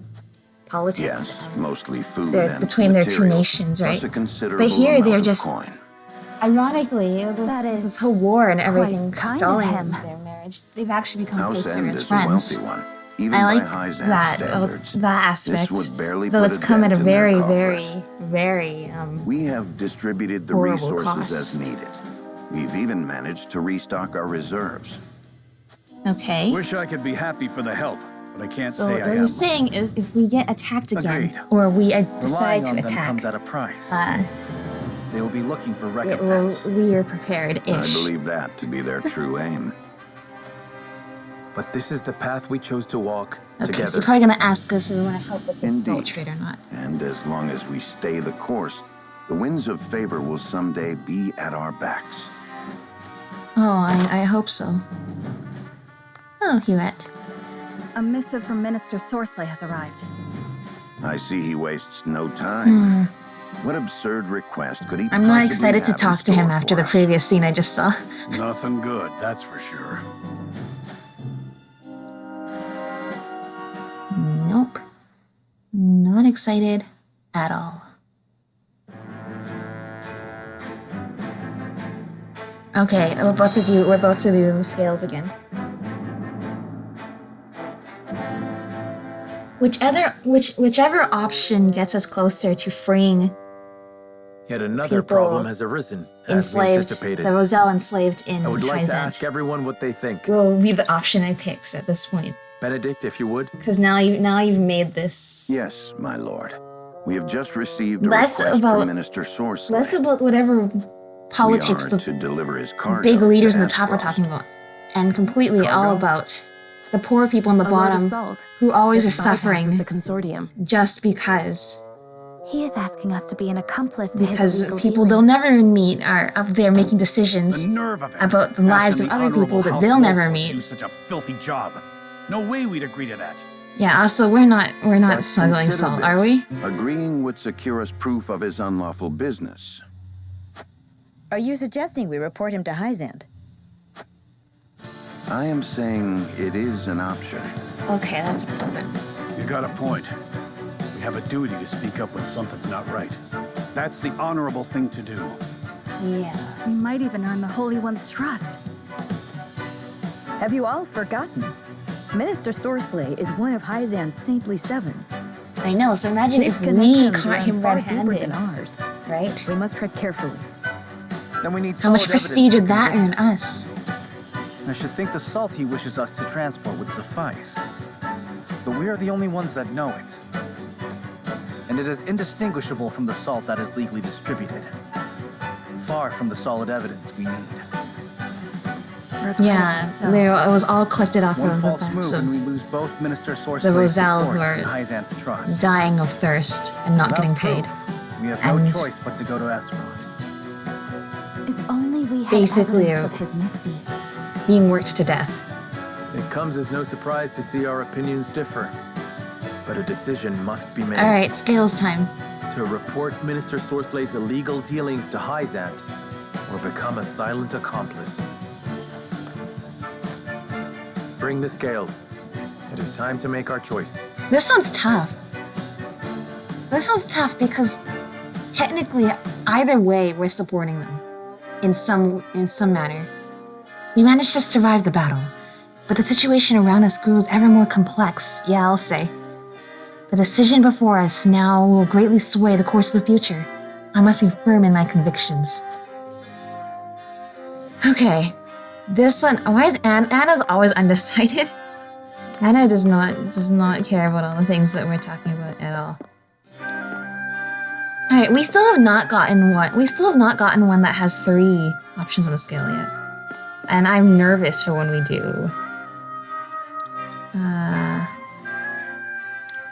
politics. Yes, mostly food They're and between their two materials, nations, right? plus a considerable But here amount they're of just, coin. ironically, this whole war and everything kind of stalling him. their marriage, they've actually become House closer End as is a friends. wealthy one. Even I by like Hyzant that standards, that aspect, this would barely though put it's a come at a dent in their very, coffers. very We have distributed the horrible resources cost. as needed. We've even managed to restock our reserves. Okay. Wish I could be happy for the help, but I can't So say what I you're am. saying is, if we get attacked again, Agreed. or we Relying decide on to them attack, comes at a price. They will be looking for we recompense. are I prepared-ish. believe that to be their true aim. But this is the path we chose to walk Okay, so together. you're probably gonna ask us if we want to help with this salt Indeed. trade or not. And as long as we stay the course, the winds of favor will someday be at our backs. Oh, I hope so. Oh, Huette. A missive from Minister Sorsley has arrived. I see he wastes no time. Hmm. What absurd request could he I'm not possibly excited to have in talk to him store after for the us? previous scene I just saw. Nothing good, that's for sure. Nope. Not excited at all. Okay, we're about to do the scales again. Whichever option gets us closer to freeing Yet another people problem has arisen, as we enslaved, anticipated. the Roselle enslaved in I would like to Hyzant ask everyone what they think. will be the option I pick at this point. Benedict, if you would. Because now you've made this Yes, my lord. We have just received a Less request about- from Minister Sorcerer. less about whatever politics we are the to deliver his cargo big leaders to in the top are Azeroth. talking about, and completely all about the poor people on the A load of bottom salt. who always are This bypasses suffering the consortium. just because He is asking us to be an accomplice to his because illegal people they'll never meet are up there making decisions The nerve of it. about the lives Asking of the other people Honorable that House they'll never Wolford to meet. do such a filthy job. No way we'd agree to that. Yeah, also we're not But smuggling consider salt, this. are we? Agreeing would secure us proof of his unlawful business. Are you suggesting we report him to Hyzant? I am saying it is an option. Okay, that's a problem. You got a point. We have a duty to speak up when something's not right. That's the honorable thing to do. Yeah. We might even earn the Holy One's trust. Have you all forgotten? Minister Sorcelay is one of Hyzant's saintly seven. I know, so imagine His if we connections caught run him far deeper red-handed, than ours. right? We must tread carefully. Then we need How much solid prestige would evidence that to earn us? I should think the salt he wishes us to transport would suffice. But we are the only ones that know it. And it is indistinguishable from the salt that is legally distributed. Far from the solid evidence we need. Yeah, it was all collected off One of the false backs move and we of lose both Minister Sorcelay's the Roselle support who are and Hyzant's trust. dying of thirst and not Without getting proof, paid. We have no And choice but to go to Azeroth. If only we had basically evidence of his misdeeds. being worked to death. It comes as no surprise to see our opinions differ. But a decision must be made. Alright, scales time. To report Minister Sorcelay's illegal dealings to Hyzant, or become a silent accomplice. Bring the scales. It is time to make our choice. This one's tough. This one's tough because technically either way we're supporting them in some manner. We managed to survive the battle, but the situation around us grows ever more complex, yeah, I'll say. The decision before us now will greatly sway the course of the future. I must be firm in my convictions. Okay, this one. Why is Anna's always undecided? Anna does not care about all the things that we're talking about at all. All right, we still have not gotten one that has 3 options on the scale yet, and I'm nervous for when we do.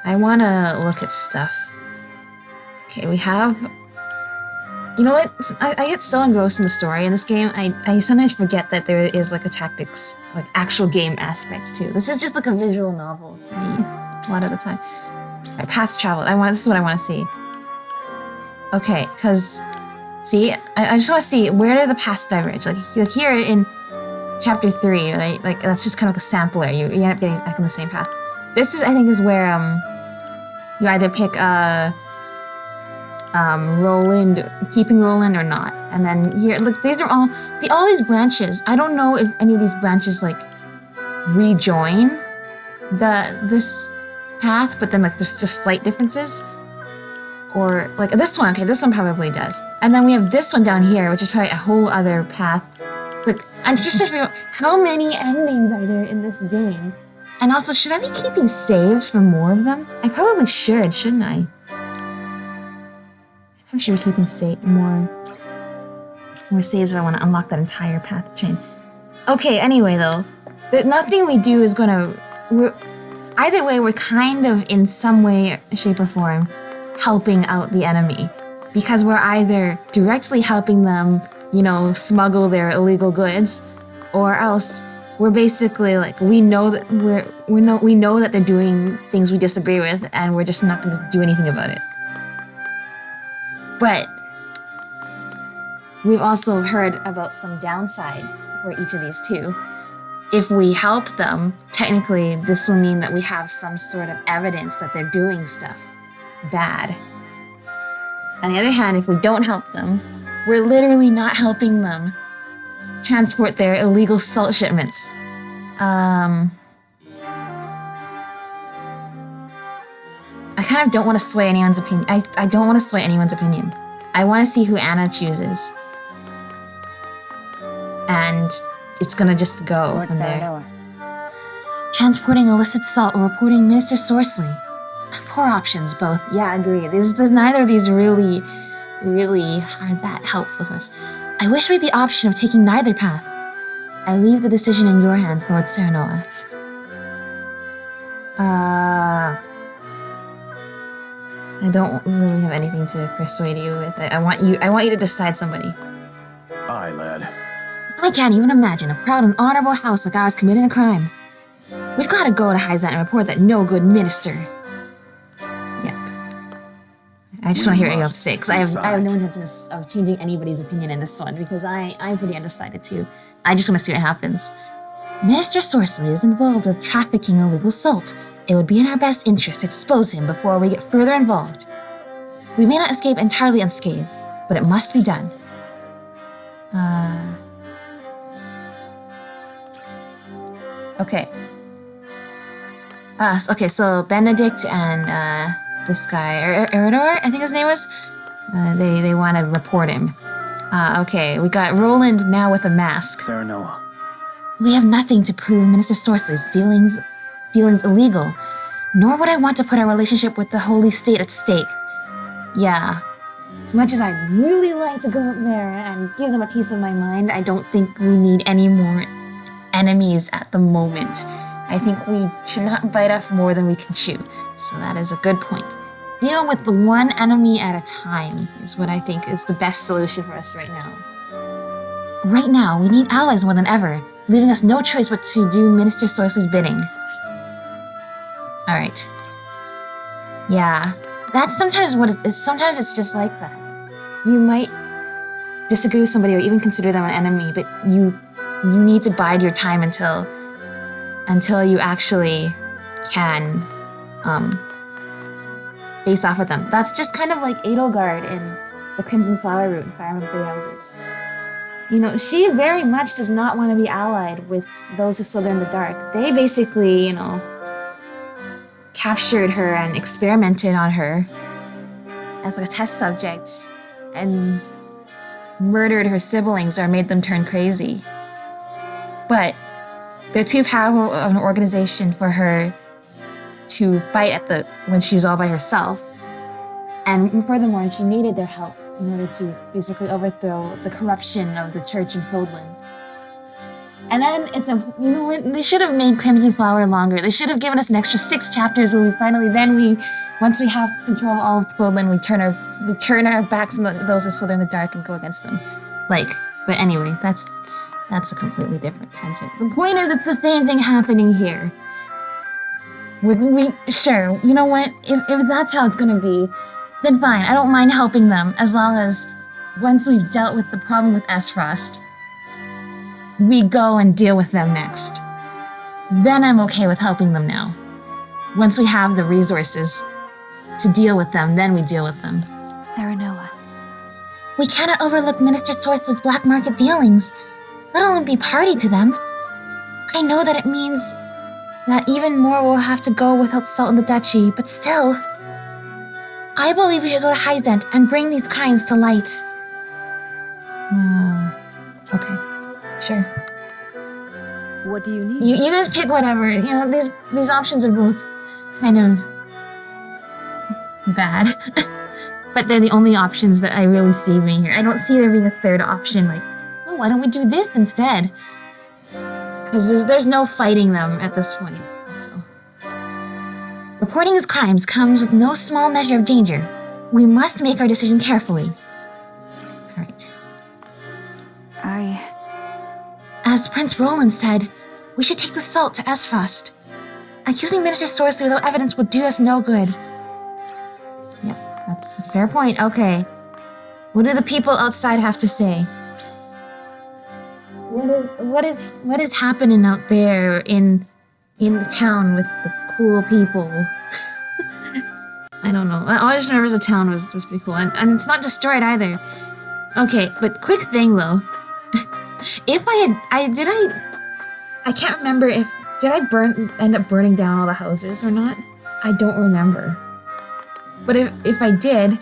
I want to look at stuff. Okay, we have. You know what? I get so engrossed in the story in this game, I sometimes forget that there is like a tactics, like actual game aspects too. This is just like a visual novel to me a lot of the time. Right, paths traveled. This is what I want to see. Okay, because see, I just want to see where do the paths diverge. Like here in chapter 3, right? Like that's just kind of like a sampler. You end up getting back on the same path. This is, I think, is where you either pick Roland, keeping Roland or not. And then here, look, these are all these branches. I don't know if any of these branches like rejoin this path, but then like there's just slight differences. Or like this one, okay, this one probably does. And then we have this one down here, which is probably a whole other path. Like, I'm just trying to figure out how many endings are there in this game? And also, should I be keeping saves for more of them? I probably should, shouldn't I? I should be keeping more saves if I want to unlock that entire path chain. Okay, anyway though, nothing we do is gonna... Either way, we're kind of in some way, shape or form helping out the enemy. Because we're either directly helping them, smuggle their illegal goods, or else we're basically like, we know that we know that they're doing things we disagree with, and we're just not gonna do anything about it. But we've also heard about some downside for each of these two. If we help them, technically this will mean that we have some sort of evidence that they're doing stuff bad. On the other hand, if we don't help them, we're literally not helping them transport their illegal salt shipments. I kind of don't want to sway anyone's opinion. I don't want to sway anyone's opinion. I want to see who Anna chooses. And it's gonna just go from there. Transporting illicit salt or reporting Minister Sorsley. Poor options, both. Yeah, I agree. Neither of these really aren't that helpful to us. I wish we had the option of taking neither path. I leave the decision in your hands, Lord Serenoa. I don't really have anything to persuade you with. I want you to decide somebody. Aye, lad. I can't even imagine a proud and honorable house like ours committing a crime. We've got to go to Hyzant and report that no good minister. Yep. I just want to hear what you have to say, because I have no intention of changing anybody's opinion in this one, because I'm pretty undecided too. I just want to see what happens. Minister Sorsley is involved with trafficking illegal salt. It would be in our best interest to expose him before we get further involved. We may not escape entirely unscathed, but it must be done. Okay. Okay, so Benedict and this guy, Eridor, I think his name was, they want to report him. Okay, we got Roland now with a mask. Serenoa. We have nothing to prove Minister Sorsley's dealings illegal, nor would I want to put our relationship with the Holy State at stake. Yeah. As much as I'd really like to go up there and give them a piece of my mind, I don't think we need any more enemies at the moment. I think we should not bite off more than we can chew. So that is a good point. Deal with the one enemy at a time is what I think is the best solution for us right now. Right now, we need allies more than ever, leaving us no choice but to do Minister Sorsley's bidding. Alright. Yeah, that's sometimes what it is. Sometimes it's just like that. You might disagree with somebody or even consider them an enemy, but you need to bide your time until you actually can face off with them. That's just kind of like Edelgard in the Crimson Flower Route in Fire Emblem Three Houses. You know, she very much does not want to be allied with those who slither in the dark. They basically, you know, captured her and experimented on her as like a test subject and murdered her siblings or made them turn crazy. But they're too powerful of an organization for her to fight when she was all by herself. And furthermore, she needed their help in order to basically overthrow the corruption of the church in Fodlan. And then they should have made Crimson Flower longer. They should have given us an extra 6 chapters where once we have control of all of Fodlan, we turn our backs on those who slither in the dark and go against them. But anyway, that's a completely different tangent. The point is, it's the same thing happening here. Sure, you know what? If that's how it's gonna be, then fine. I don't mind helping them as long as once we've dealt with the problem with Esfrost, we go and deal with them next. Then I'm okay with helping them now. Once we have the resources to deal with them, then we deal with them. Serenoa. We cannot overlook Minister Sorsley's black market dealings, let alone be party to them. I know that it means that even more will have to go without salt in the duchy, but still, I believe we should go to Hyzant and bring these crimes to light. Okay. Sure. What do you need? You guys pick whatever. You know, these options are both kind of bad. But they're the only options that I really see being here. I don't see there being a third option, like, oh, why don't we do this instead? Because there's no fighting them at this point. So. Reporting his crimes comes with no small measure of danger. We must make our decision carefully. All right. As Prince Roland said, we should take the salt to Esfrost. Accusing Minister Sorsley without evidence would do us no good. Yep, that's a fair point. Okay. What do the people outside have to say? What is happening out there in the town with the cool people? I don't know. All I just remember as a town was pretty cool. And it's not destroyed either. Okay, but quick thing though. If I can't remember did I end up burning down all the houses or not? I don't remember. But if I did,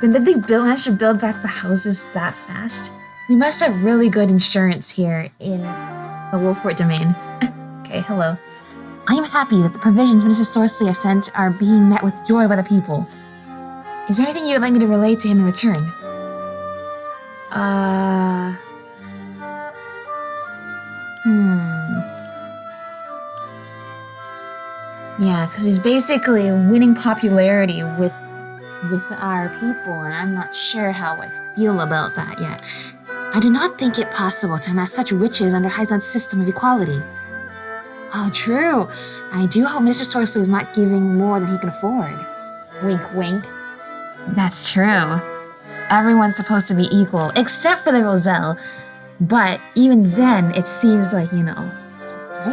then did they manage to build back the houses that fast? We must have really good insurance here in the Wolfport domain. Okay, hello. I am happy that the provisions Minister Sorcery has sent are being met with joy by the people. Is there anything you would like me to relay to him in return? Yeah, because he's basically winning popularity with our people, and I'm not sure how I feel about that yet. I do not think it possible to amass such riches under Hyzan's system of equality. Oh, true. I do hope Mr. Sorcery is not giving more than he can afford. Wink, wink. That's true. Everyone's supposed to be equal, except for the Roselle. But even then, it seems like, you know,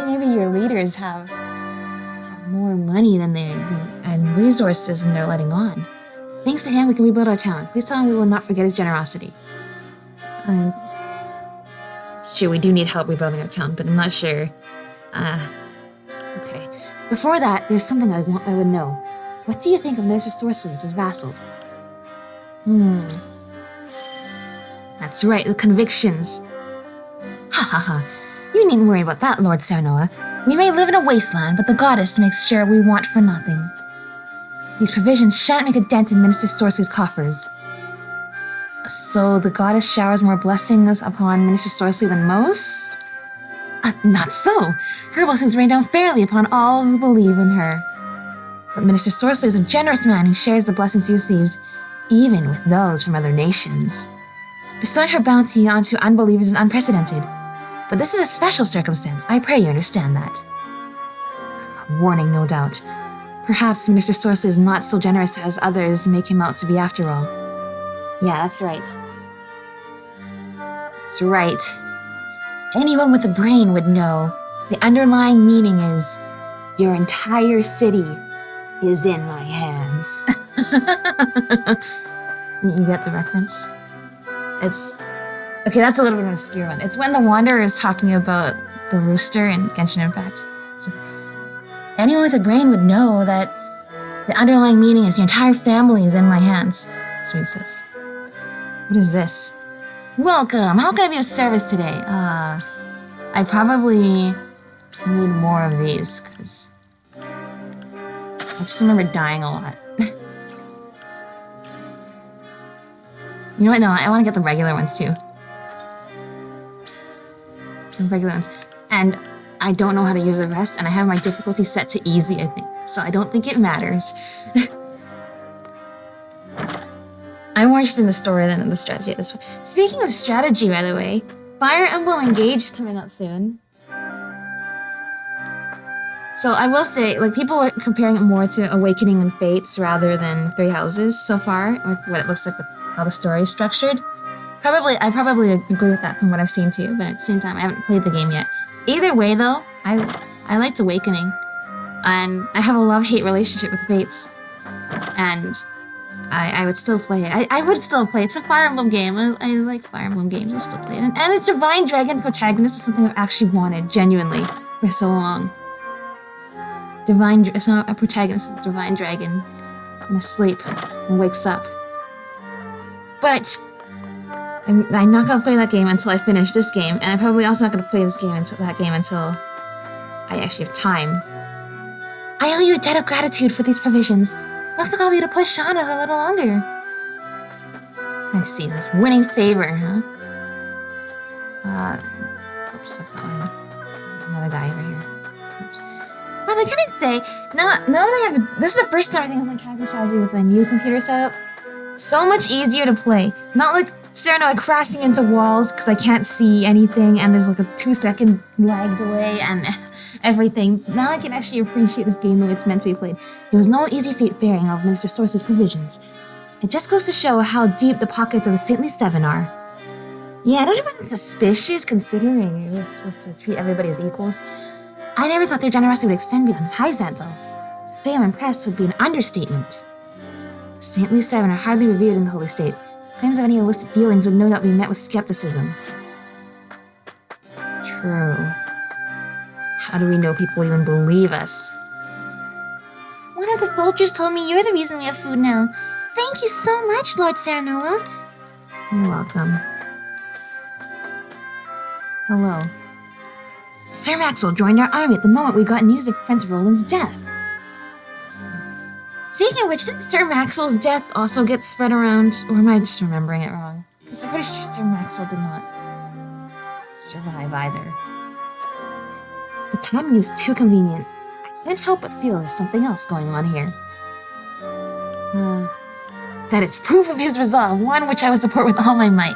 maybe your leaders have more money than and resources than they're letting on. Thanks to him, we can rebuild our town. Please tell him we will not forget his generosity. It's true, we do need help rebuilding our town, but I'm not sure. Okay. Before that, there's something I would know. What do you think of Minister Sorcery as his vassal? That's right, the convictions. Ha ha ha. You needn't worry about that, Lord Serenoa. We may live in a wasteland, but the goddess makes sure we want for nothing. These provisions shan't make a dent in Minister Sorcery's coffers. So the goddess showers more blessings upon Minister Sorcery than most? Not so. Her blessings rain down fairly upon all who believe in her. But Minister Sorcery is a generous man who shares the blessings he receives, even with those from other nations. Bestowing her bounty onto unbelievers is unprecedented. But this is a special circumstance. I pray you understand that. Warning, no doubt. Perhaps Minister Sorcery is not so generous as others make him out to be after all. Yeah, that's right. That's right. Anyone with a brain would know the underlying meaning is, your entire city is in my hands. You get the reference? It's... Okay, that's a little bit of an obscure one. It's when the Wanderer is talking about the rooster in Genshin Impact. So, anyone with a brain would know that the underlying meaning is your entire family is in my hands. That's what it says. What is this? Welcome! How can I be of service today? I probably need more of these, because I just remember dying a lot. You know what? No, I want to get the regular ones too. The regular ones. And I don't know how to use the rest, and I have my difficulty set to easy, I think. So I don't think it matters. I'm more interested in the story than in the strategy at this point. Speaking of strategy, by the way, Fire Emblem Engaged coming out soon. So I will say, like, people are comparing it more to Awakening and Fates rather than Three Houses so far, with what it looks like with how the story is structured. I probably agree with that from what I've seen too, but at the same time, I haven't played the game yet. Either way, though, I liked Awakening, and I have a love-hate relationship with Fates, and I would still play it. I would still play it. It's a Fire Emblem game. I like Fire Emblem games. I'll still play it. And its Divine Dragon protagonist is something I've actually wanted, genuinely, for so long. It's not a protagonist, it's a Divine Dragon, and asleep, and wakes up. But I'm not gonna play that game until I finish this game, and I'm probably also not gonna play that game until I actually have time. I owe you a debt of gratitude for these provisions. Looks like I'll be able to push on it a little longer. I see, that's winning favor, huh? Oops, that's not one. There's another guy over here. Oops. But I can say, now that I have, this is the first time I think I'm like having strategy with my new computer setup. So much easier to play. Not like Serenoa crashing into walls because I can't see anything and there's like a 2-second lag delay and everything. Now I can actually appreciate this game the way it's meant to be played. There was no easy fate bearing of Minister Sorcery's provisions. It just goes to show how deep the pockets of the Saintly Seven are. Yeah, don't you find that suspicious considering you're supposed to treat everybody as equals? I never thought their generosity would extend beyond Hyzant, though. To say I'm impressed would be an understatement. The Saintly Seven are hardly revered in the Holy State. Claims of any illicit dealings would no doubt be met with skepticism. True. How do we know people even believe us? One of the soldiers told me you're the reason we have food now. Thank you so much, Lord Serenoa. You're welcome. Hello. Sir Maxwell joined our army at the moment we got news of Prince Roland's death. Speaking of which, didn't Sir Maxwell's death also get spread around? Or am I just remembering it wrong? Because I'm pretty sure Sir Maxwell did not survive either. The timing is too convenient. I can't help but feel there's something else going on here. That is proof of his resolve, one which I will support with all my might.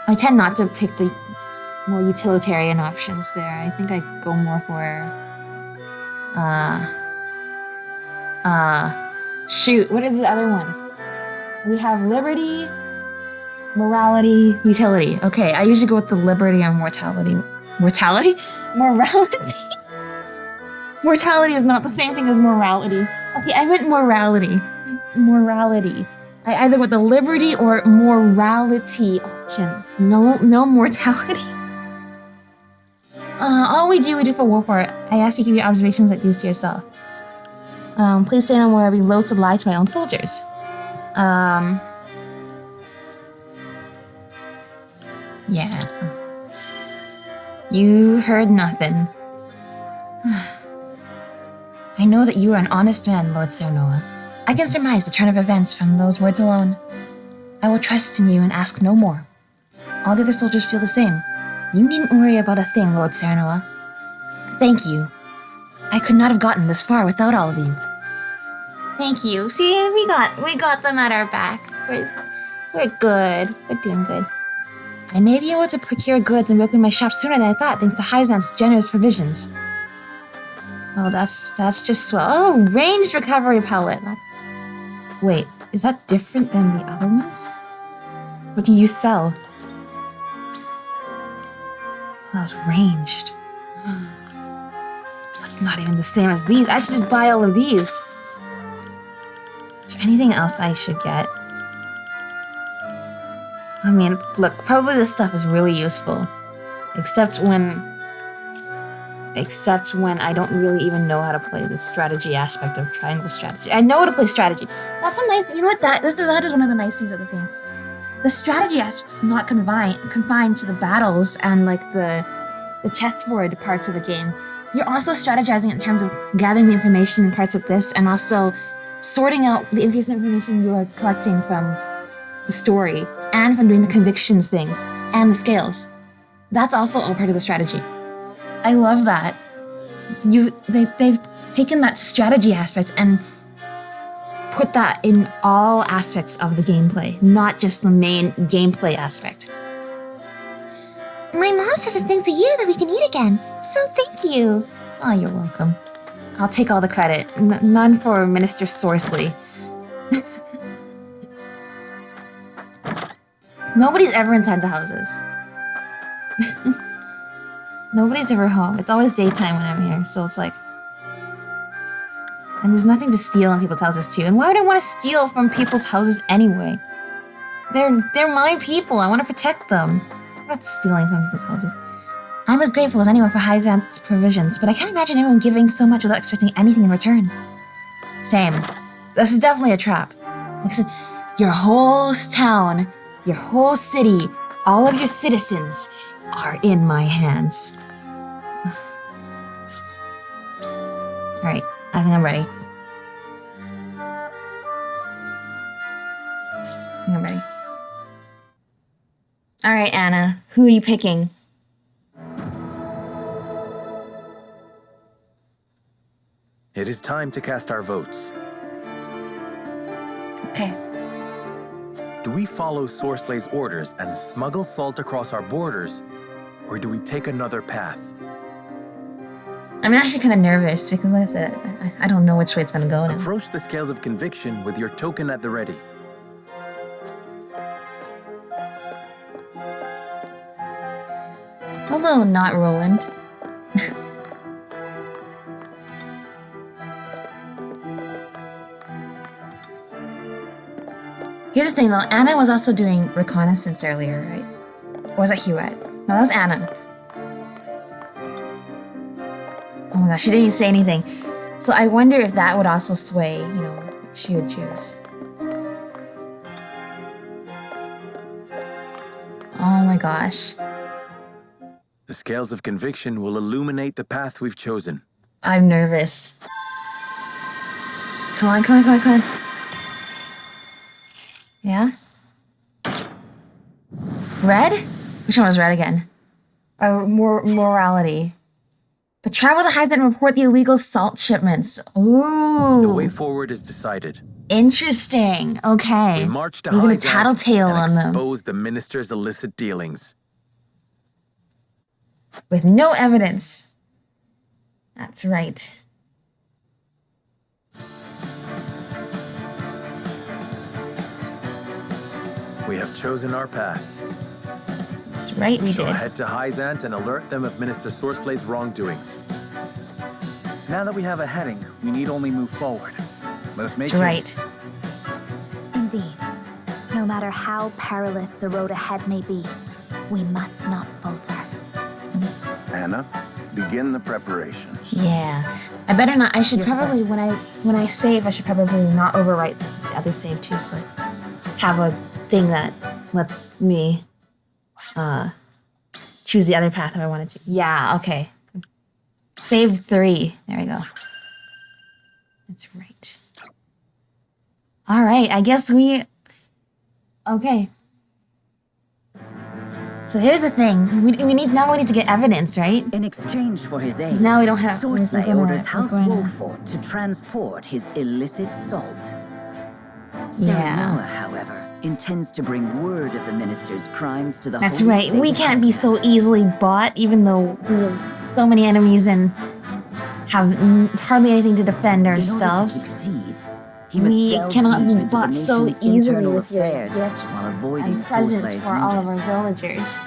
I tend not to pick the more utilitarian options there. I think I go more for, shoot, what are the other ones? We have liberty, morality, utility. Okay, I usually go with the liberty or mortality. Mortality? Morality? Mortality is not the same thing as morality. Okay, I meant morality. Morality. I either with the liberty or morality options. No mortality. All we do for Wolfheart. I ask you to keep your observations like these to yourself. Please say no more. I'd be loath to lie to my own soldiers. Yeah. You heard nothing. I know that you are an honest man, Lord Serenoa. I can surmise the turn of events from those words alone. I will trust in you and ask no more. All the other soldiers feel the same. You needn't worry about a thing, Lord Serenoa. Thank you. I could not have gotten this far without all of you. Thank you. See, we got them at our back. We're good. We're doing good. I may be able to procure goods and reopen my shop sooner than I thought, thanks to Hyzant's generous provisions. Oh, that's just swell. Oh, ranged recovery pellet. Wait, is that different than the other ones? What do you sell? Oh, that was ranged. That's not even the same as these. I should just buy all of these. Is there anything else I should get? I mean, look, probably this stuff is really useful. Except when I don't really even know how to play the strategy aspect of triangle strategy. I know how to play strategy. That's a nice, you know what, that is one of the nice things of the game. The strategy aspect is not confined to the battles and like the chessboard parts of the game. You're also strategizing in terms of gathering the information in parts like this and also sorting out the information you are collecting from the story and from doing the convictions things and the scales. That's also all part of the strategy. I love that. They've taken that strategy aspect and put that in all aspects of the gameplay, not just the main gameplay aspect. My mom says it's thanks to you that we can eat again, so thank you. Oh, you're welcome. I'll take all the credit. None for Minister Sorsley. Nobody's ever inside the houses. Nobody's ever home. It's always daytime when I'm here, so it's like... And there's nothing to steal in people's houses too. And why would I want to steal from people's houses anyway? They're my people. I want to protect them. I'm not stealing from people's houses. I'm as grateful as anyone for Hyzant's provisions, but I can't imagine anyone giving so much without expecting anything in return. Same. This is definitely a trap. Like I said, your whole town, your whole city, all of your citizens are in my hands. Alright, I think I'm ready. I'm ready. Alright, Anna, who are you picking? It is time to cast our votes. Okay. Do we follow Sorslay's orders and smuggle salt across our borders, or do we take another path? I'm actually kind of nervous because, like I said, I don't know which way it's going to go now. Approach the scales of conviction with your token at the ready. Although not Roland. Here's the thing though, Anna was also doing reconnaissance earlier, right? Or was that Huette? No, that was Anna. Oh my gosh, she didn't even say anything. So I wonder if that would also sway, you know, what she would choose. Oh my gosh. The scales of conviction will illuminate the path we've chosen. I'm nervous. Come on, come on, come on, come on. Yeah? Red? Which one was red again? Morality. But travel to Hyzant and report the illegal salt shipments. Ooh. The way forward is decided. Interesting. Okay. We march to We're gonna Hyzant tattletale on and them. expose the minister's illicit dealings. With no evidence. That's right. We have chosen our path. That's right, we So did. head to Hyzant and alert them of Minister Sorslay's wrongdoings. Now that we have a heading, we need only move forward. Let us make That's right. Indeed. No matter how perilous the road ahead may be, we must not falter. Anna, begin the preparations. Yeah. I better not. I should probably, when I save, I should probably not overwrite the other save too, so have a thing that lets me choose the other path if I wanted to. Yeah, okay. Saved 3. There we go. That's right. All right, I guess we... Okay. So here's the thing. We need now we need to get evidence, right? In exchange for his aid, Because now we don't have... Sorsley orders House Wolford to transport his illicit salt. Yeah. Serenoa, however, intends to bring word of the minister's crimes to the That's holy right. state We of can't be so easily bought, even though we have so many enemies and have hardly anything to defend ourselves. We cannot be bought so easily with your gifts and presents for all of our villagers.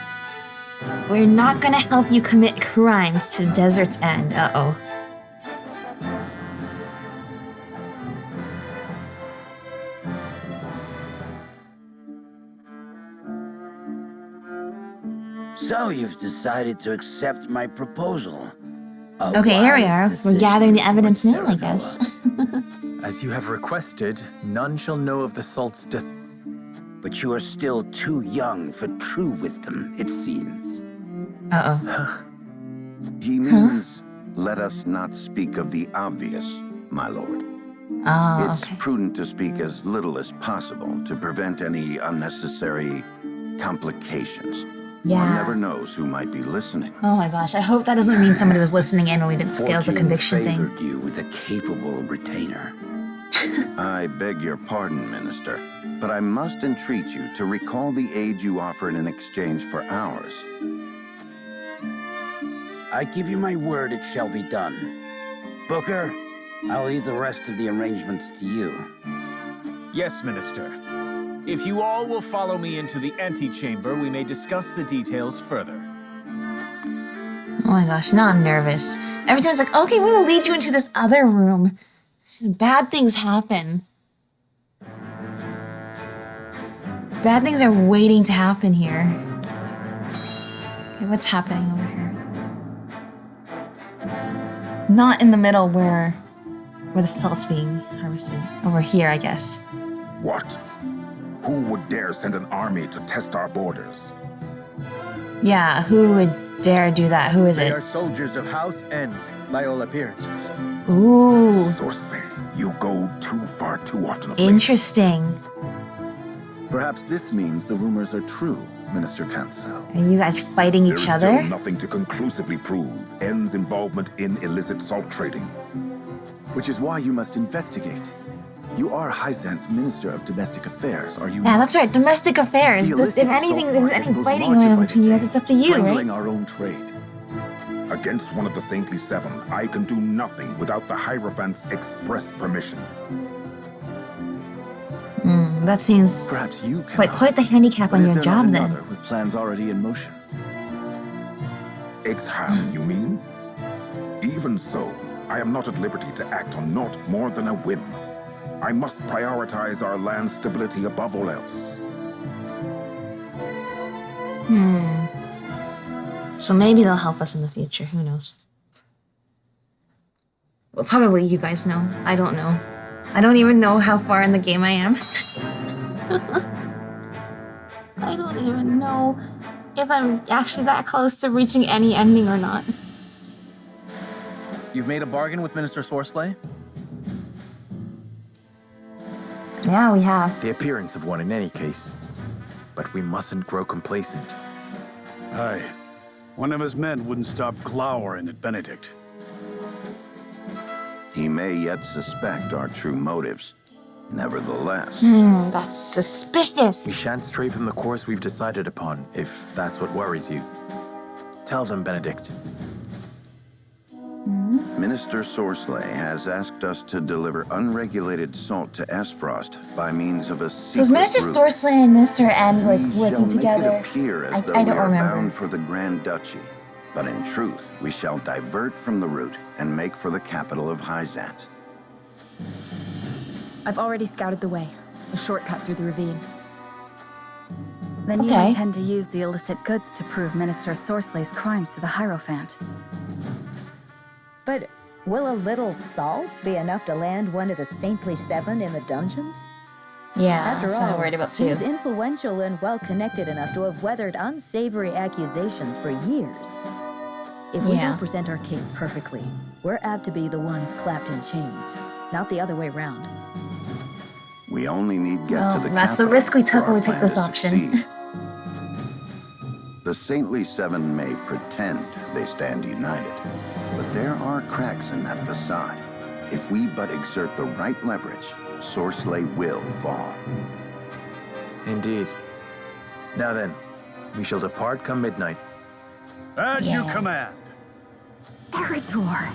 We're not gonna help you commit crimes to Desert's End. Uh-oh. So you've decided to accept my proposal. Okay, here we are. We're gathering the evidence now, I guess. As you have requested, none shall know of the salt's death. But you are still too young for true wisdom, it seems. Uh-oh. He means, let us not speak of the obvious, my lord. Oh, It's prudent to speak as little as possible to prevent any unnecessary complications. Yeah. One never knows who might be listening. Oh my gosh, I hope that doesn't mean somebody was listening in when we did scales of conviction thing. Favored you with a capable retainer. I beg your pardon, Minister, but I must entreat you to recall the aid you offered in exchange for ours. I give you my word it shall be done. Booker, I'll leave the rest of the arrangements to you. Yes, Minister. If you all will follow me into the antechamber, we may discuss the details further. Oh my gosh, now I'm nervous. Every time it's like, okay, we will lead you into this other room. Bad things happen. Bad things are waiting to happen here. Okay, what's happening over here? Not in the middle where the salt's being harvested. Over here, I guess. What? Who would dare send an army to test our borders? Yeah, who would dare do that? Who is They it? are soldiers of House End, by all appearances. Ooh. Sorcery, you go too far too often. Interesting. Perhaps this means the rumors are true, Minister Cancel. Are you guys fighting each There is other? still nothing to conclusively prove N's involvement in illicit salt trading. Which is why you must investigate. You are Hyzant's Minister of Domestic Affairs, are you Yeah, not? that's right. Domestic affairs. The If illicit anything, salt there's market any grows fighting larger going on by between you guys, it's up to you, strangling right? our own trade. Against one of the Saintly Seven, I can do nothing without the Hierophant's express permission. That seems Perhaps you quite the handicap But on is your there job not then. another with plans already in motion? Exham, you mean? Even so, I am not at liberty to act on naught more than a whim. I must prioritize our land stability above all else. So maybe they'll help us in the future. Who knows? Well, probably you guys know. I don't know. I don't even know how far in the game I am. I don't even know if I'm actually that close to reaching any ending or not. You've made a bargain with Minister Sorsley? Yeah, we have. The appearance of one in any case. But we mustn't grow complacent. Aye. One of his men wouldn't stop glowering at Benedict. He may yet suspect our true motives. Nevertheless... That's suspicious. We shan't stray from the course we've decided upon, if that's what worries you. Tell them, Benedict. Minister Sorsley has asked us to deliver unregulated salt to Esfrost by means of a secret So is Minister route. Sorsley and Minister End like We working shall together? Make it appear as I though don't we are remember. bound for the Grand Duchy, but in truth, we shall divert from the route and make for the capital of Hyzant. I've already scouted the way. A shortcut through the ravine. Then you Okay. intend to use the illicit goods to prove Minister Sorsley's crimes to the Hierophant. But will a little salt be enough to land one of the Saintly Seven in the dungeons? Yeah, After that's all, what I'm worried about he too. is influential and well-connected enough to have weathered unsavory accusations for years. If we Yeah. don't present our case perfectly, we're apt to be the ones clapped in chains, not the other way round. We only need get Well, to the that's the capital risk we for took our when we picked plan this to option. succeed. The Saintly Seven may pretend they stand united, but there are cracks in that facade. If we but exert the right leverage, Sorsley will fall. Indeed. Now then, we shall depart come midnight. As you command. Eridor.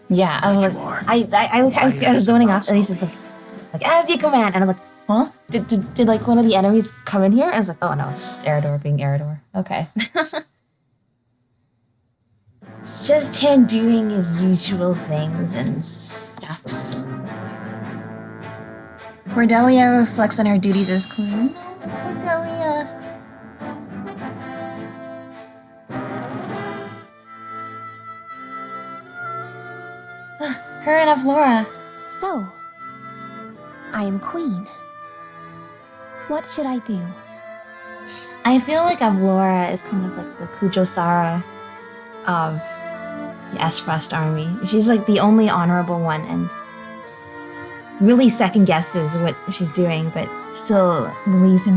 Yeah, I was like, I was zoning out, and he's just like, as you command, and I'm like, huh? Did like one of the enemies come in here? I was like, oh no, it's just Eridor being Eridor. Okay. It's just him doing his usual things and stuffs. Cordelia reflects on her duties as queen. No, Cordelia. Her and Avlora. So, I am queen. What should I do? I feel like Avlora is kind of like the Kujosara of the Esfrost army. She's like the only honorable one and really second guesses what she's doing, but still believes in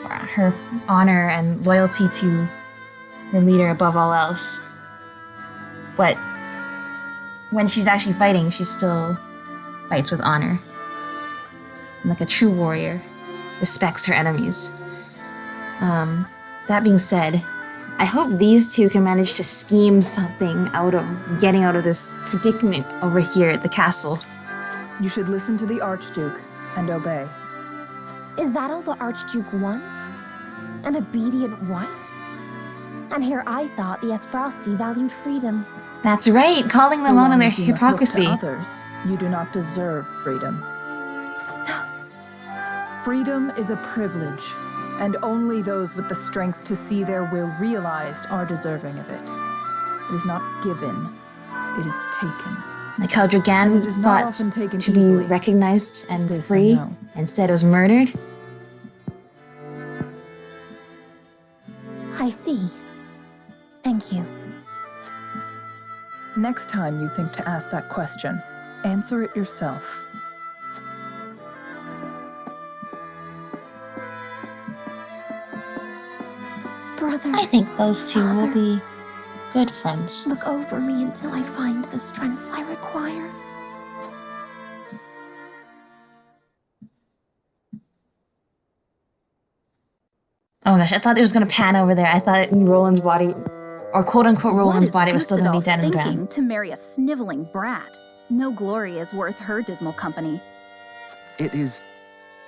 her honor and loyalty to her leader above all else. But when she's actually fighting, she still fights with honor. And like a true warrior, respects her enemies. That being said, I hope these two can manage to scheme something out of getting out of this predicament over here at the castle. You should listen to the Archduke and obey. Is that all the Archduke wants? An obedient wife? And here I thought the Esfrosti valued freedom. That's right, calling them So out on long their as you must look to hypocrisy. others, you do not deserve freedom. Freedom is a privilege, and only those with the strength to see their will realized are deserving of it. It is not given, it is taken. Like how And it Dragan is not fought often taken to be easily. recognized and This I free, know. instead was murdered. I see. Thank you. Next time you think to ask that question, answer it yourself. Brother, I think those two will be good friends. look over me until I find the strength I require. Oh gosh, I thought it was gonna pan over there. I thought Roland's body, or quote unquote Roland's body, was still gonna be dead and thinking drowned. to marry a sniveling brat. No glory is worth her dismal company. It is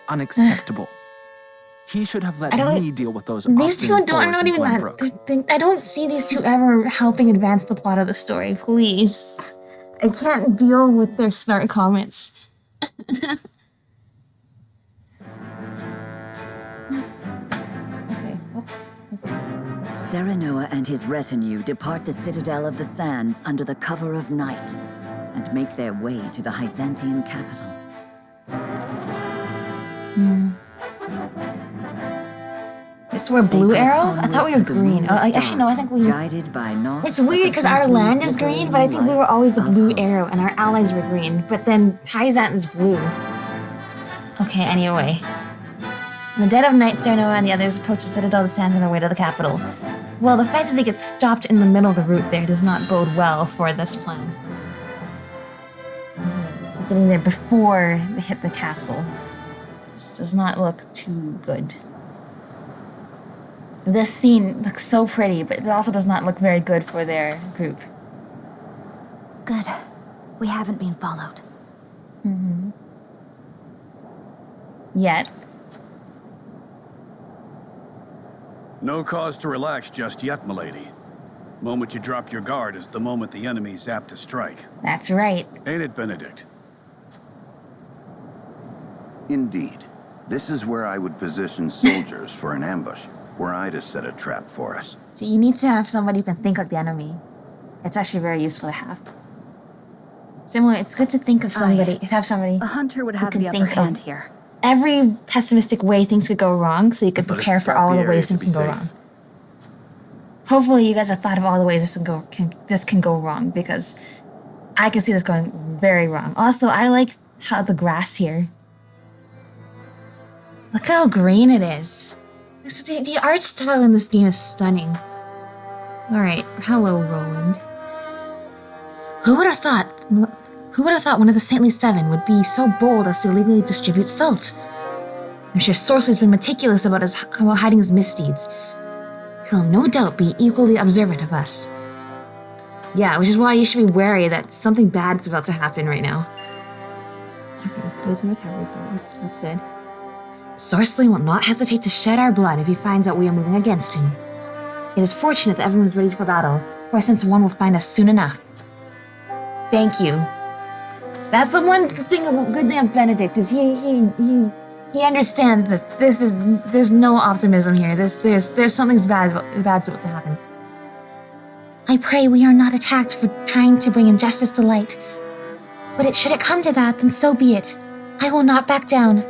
unacceptable. He should have let I don't- me deal with those These two obstinate don't boys not in even that. Glenbrook. I don't see these two ever helping advance the plot of the story. Please, I can't deal with their snark comments. Okay. Oops. Okay. Serenoa and his retinue depart the Citadel of the Sands under the cover of night and make their way to the Hyzantian capital. It's we're blue arrow? I thought we were green. Oh, actually, no, I think we... Guided by Noth. It's weird because our land is green, but I think we were always the blue arrow and our allies were green. But then Hyzant is blue. Okay, anyway. In the dead of night, Serenoa and the others approach the Citadel of the Sands on their way to the capital. Well, the fact that they get stopped in the middle of the route there does not bode well for this plan. Getting there before they hit the castle. This does not look too good. This scene looks so pretty, but it also does not look very good for their group. Good. We haven't been followed. Mm-hmm. Yet. No cause to relax just yet, milady. Moment you drop your guard is the moment the enemy's apt to strike. That's right. Ain't it, Benedict? Indeed. This is where I would position soldiers for an ambush, were I to set a trap for us. So you need to have somebody who can think like the enemy. It's actually very useful to have. Similar, it's good to think of somebody, have somebody A hunter would have who the can upper think hand of here. every pessimistic way things could go wrong, so you can But it's prepare for about all the the ways area things to can be go safe. wrong. Hopefully you guys have thought of all the ways this can go wrong, because I can see this going very wrong. Also, I like how the grass here. Look how green it is. The art style in this game is stunning. Alright, hello, Roland. Who would have thought one of the Saintly Seven would be so bold as to illegally distribute salt? I'm sure Sorceler's been meticulous about hiding his misdeeds. He'll no doubt be equally observant of us. Yeah, which is why you should be wary that something bad's about to happen right now. Okay, poison recovery point. That's good. Sorceler will not hesitate to shed our blood if he finds out we are moving against him. It is fortunate that everyone is ready for battle, for I sense one will find us soon enough. Thank you. That's the one good thing of Benedict is he understands that there's no optimism here. There's something bad's about to happen. I pray we are not attacked for trying to bring injustice to light. But should it come to that, then so be it. I will not back down.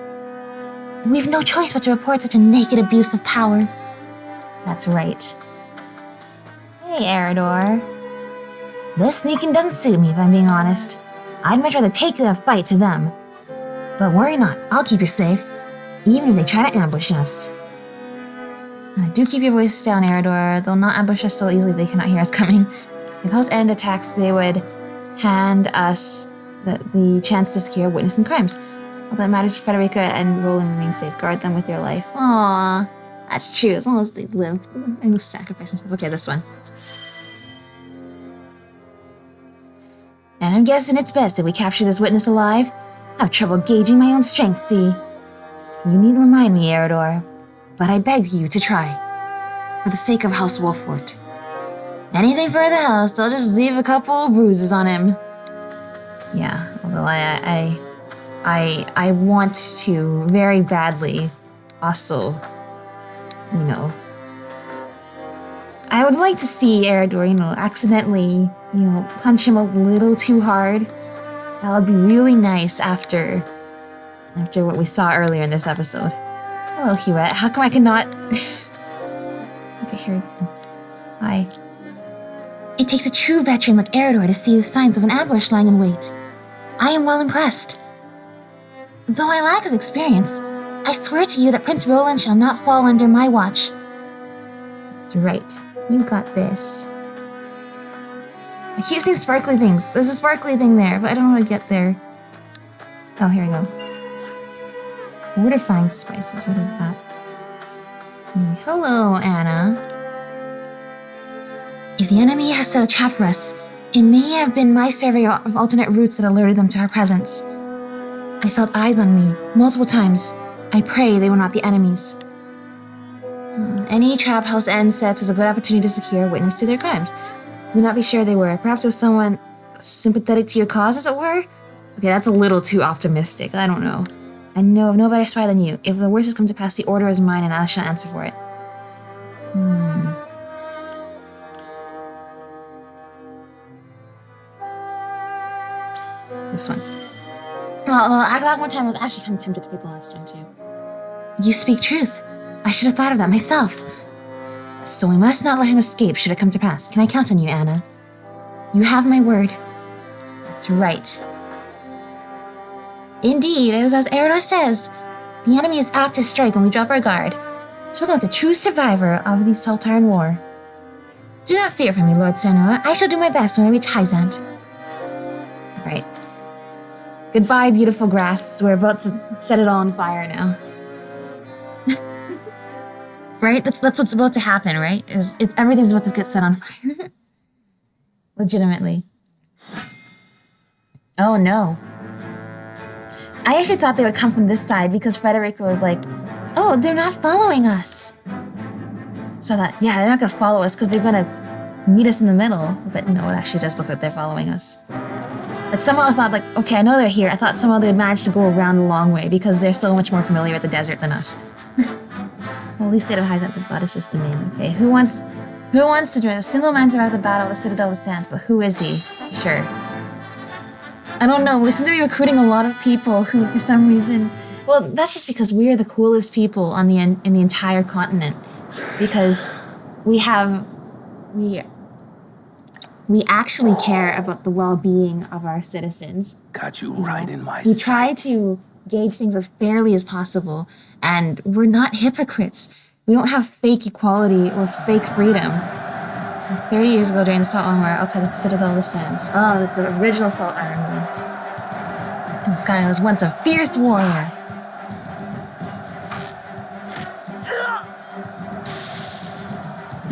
We've no choice but to report such a naked abuse of power. That's right. Hey, Eridor. This sneaking doesn't suit me, if I'm being honest. I'd much rather take the fight to them. But worry not, I'll keep you safe, even if they try to ambush us. Do keep your voice down, Eridor. They'll not ambush us so easily if they cannot hear us coming. If House End attacks, they would hand us the chance to secure witness and crimes. All that matters, Frederica and Roland remain safe. Guard them with your life. Aww, that's true. As long as they live, I will sacrifice myself. Okay, this one. And I'm guessing it's best if we capture this witness alive. I have trouble gauging my own strength, D. You needn't remind me, Eridor, but I beg you to try. For the sake of House Wolfort. Anything for the house, I'll just leave a couple of bruises on him. Yeah, although I want to very badly also, I would like to see Eridor, accidentally, punch him a little too hard. That would be really nice after what we saw earlier in this episode. Hello, Huette. How come I cannot... Okay, here. Hi. It takes a true veteran like Eridor to see the signs of an ambush lying in wait. I am well impressed. Though I lack his experience, I swear to you that Prince Roland shall not fall under my watch. That's right. You got this. I keep seeing sparkly things. There's a sparkly thing there, but I don't know how to get there. Oh, here we go. Fortifying spices. What is that? Hello, Anna. If the enemy has set a trap for us, it may have been my survey of alternate routes that alerted them to our presence. I felt eyes on me, multiple times. I pray they were not the enemies. Any trap House End sets is a good opportunity to secure a witness to their crimes. Do not be sure they were. Perhaps it was someone sympathetic to your cause, as it were? Okay, that's a little too optimistic. I don't know. I know of no better spy than you. If the worst has come to pass, the order is mine and I shall answer for it. this one. Well, that one time I was actually kind of tempted to play the last one too. You speak truth. I should have thought of that myself. So we must not let him escape should it come to pass. Can I count on you, Anna? You have my word. That's right. Indeed, it was as Erados says. The enemy is apt to strike when we drop our guard. Spoken like a true survivor of the Saltire War. Do not fear for me, Lord Senua. I shall do my best when I reach Hyzant. Right. Goodbye, beautiful grass. We're about to set it all on fire now. Right? That's what's about to happen, right? Everything's about to get set on fire. Legitimately. Oh no. I actually thought they would come from this side because Frederica was like, oh, they're not following us. So that, yeah, they're not gonna follow us because they're gonna meet us in the middle. But no, it actually does look like they're following us. But somehow I was not like, okay, I know they're here. I thought somehow they'd manage to go around the long way because they're so much more familiar with the desert than us. Holy state of Hyzant, the goddess's domain. Okay, who wants to join? A single man survived the battle, the citadel stands, but who is he? Sure. I don't know, we seem to be recruiting a lot of people who, for some reason... Well, that's just because we're the coolest people on in the entire continent. Because we actually care about the well-being of our citizens. Got you right in my... We try to gauge things as fairly as possible, and we're not hypocrites. We don't have fake equality or fake freedom. 30 years ago during the Salt Iron War, outside the Citadel of the Sands. Oh, it's the original Salt Iron War. And this guy was once a fierce warrior.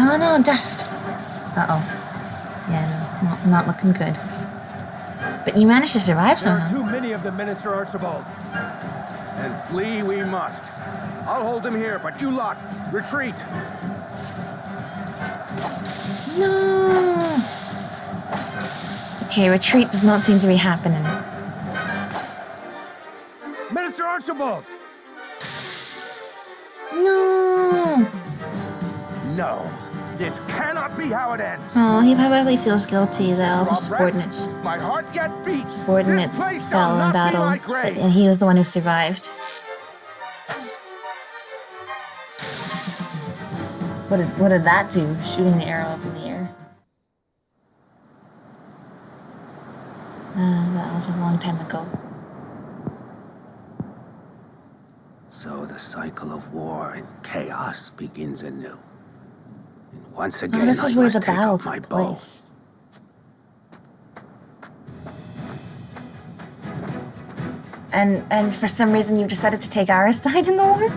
Oh no, dust. Uh-oh. Yeah, no, not looking good. But you managed to survive somehow. There are too many of them, Minister Archibald. And flee we must. I'll hold them here, but you lot, retreat. No. Okay, retreat does not seem to be happening. Minister Archibald! No. No, this cannot be how it ends. Oh, he probably feels guilty that all of his subordinates. My heart yet beats. Subordinates fell in battle, and he was the one who survived. What did that do? Shooting the arrow up in the air. That was a long time ago. So the cycle of war and chaos begins anew. And once again, Oh, this is where the must take battle up my took bow. place. And for some reason you've decided to take our side in the war?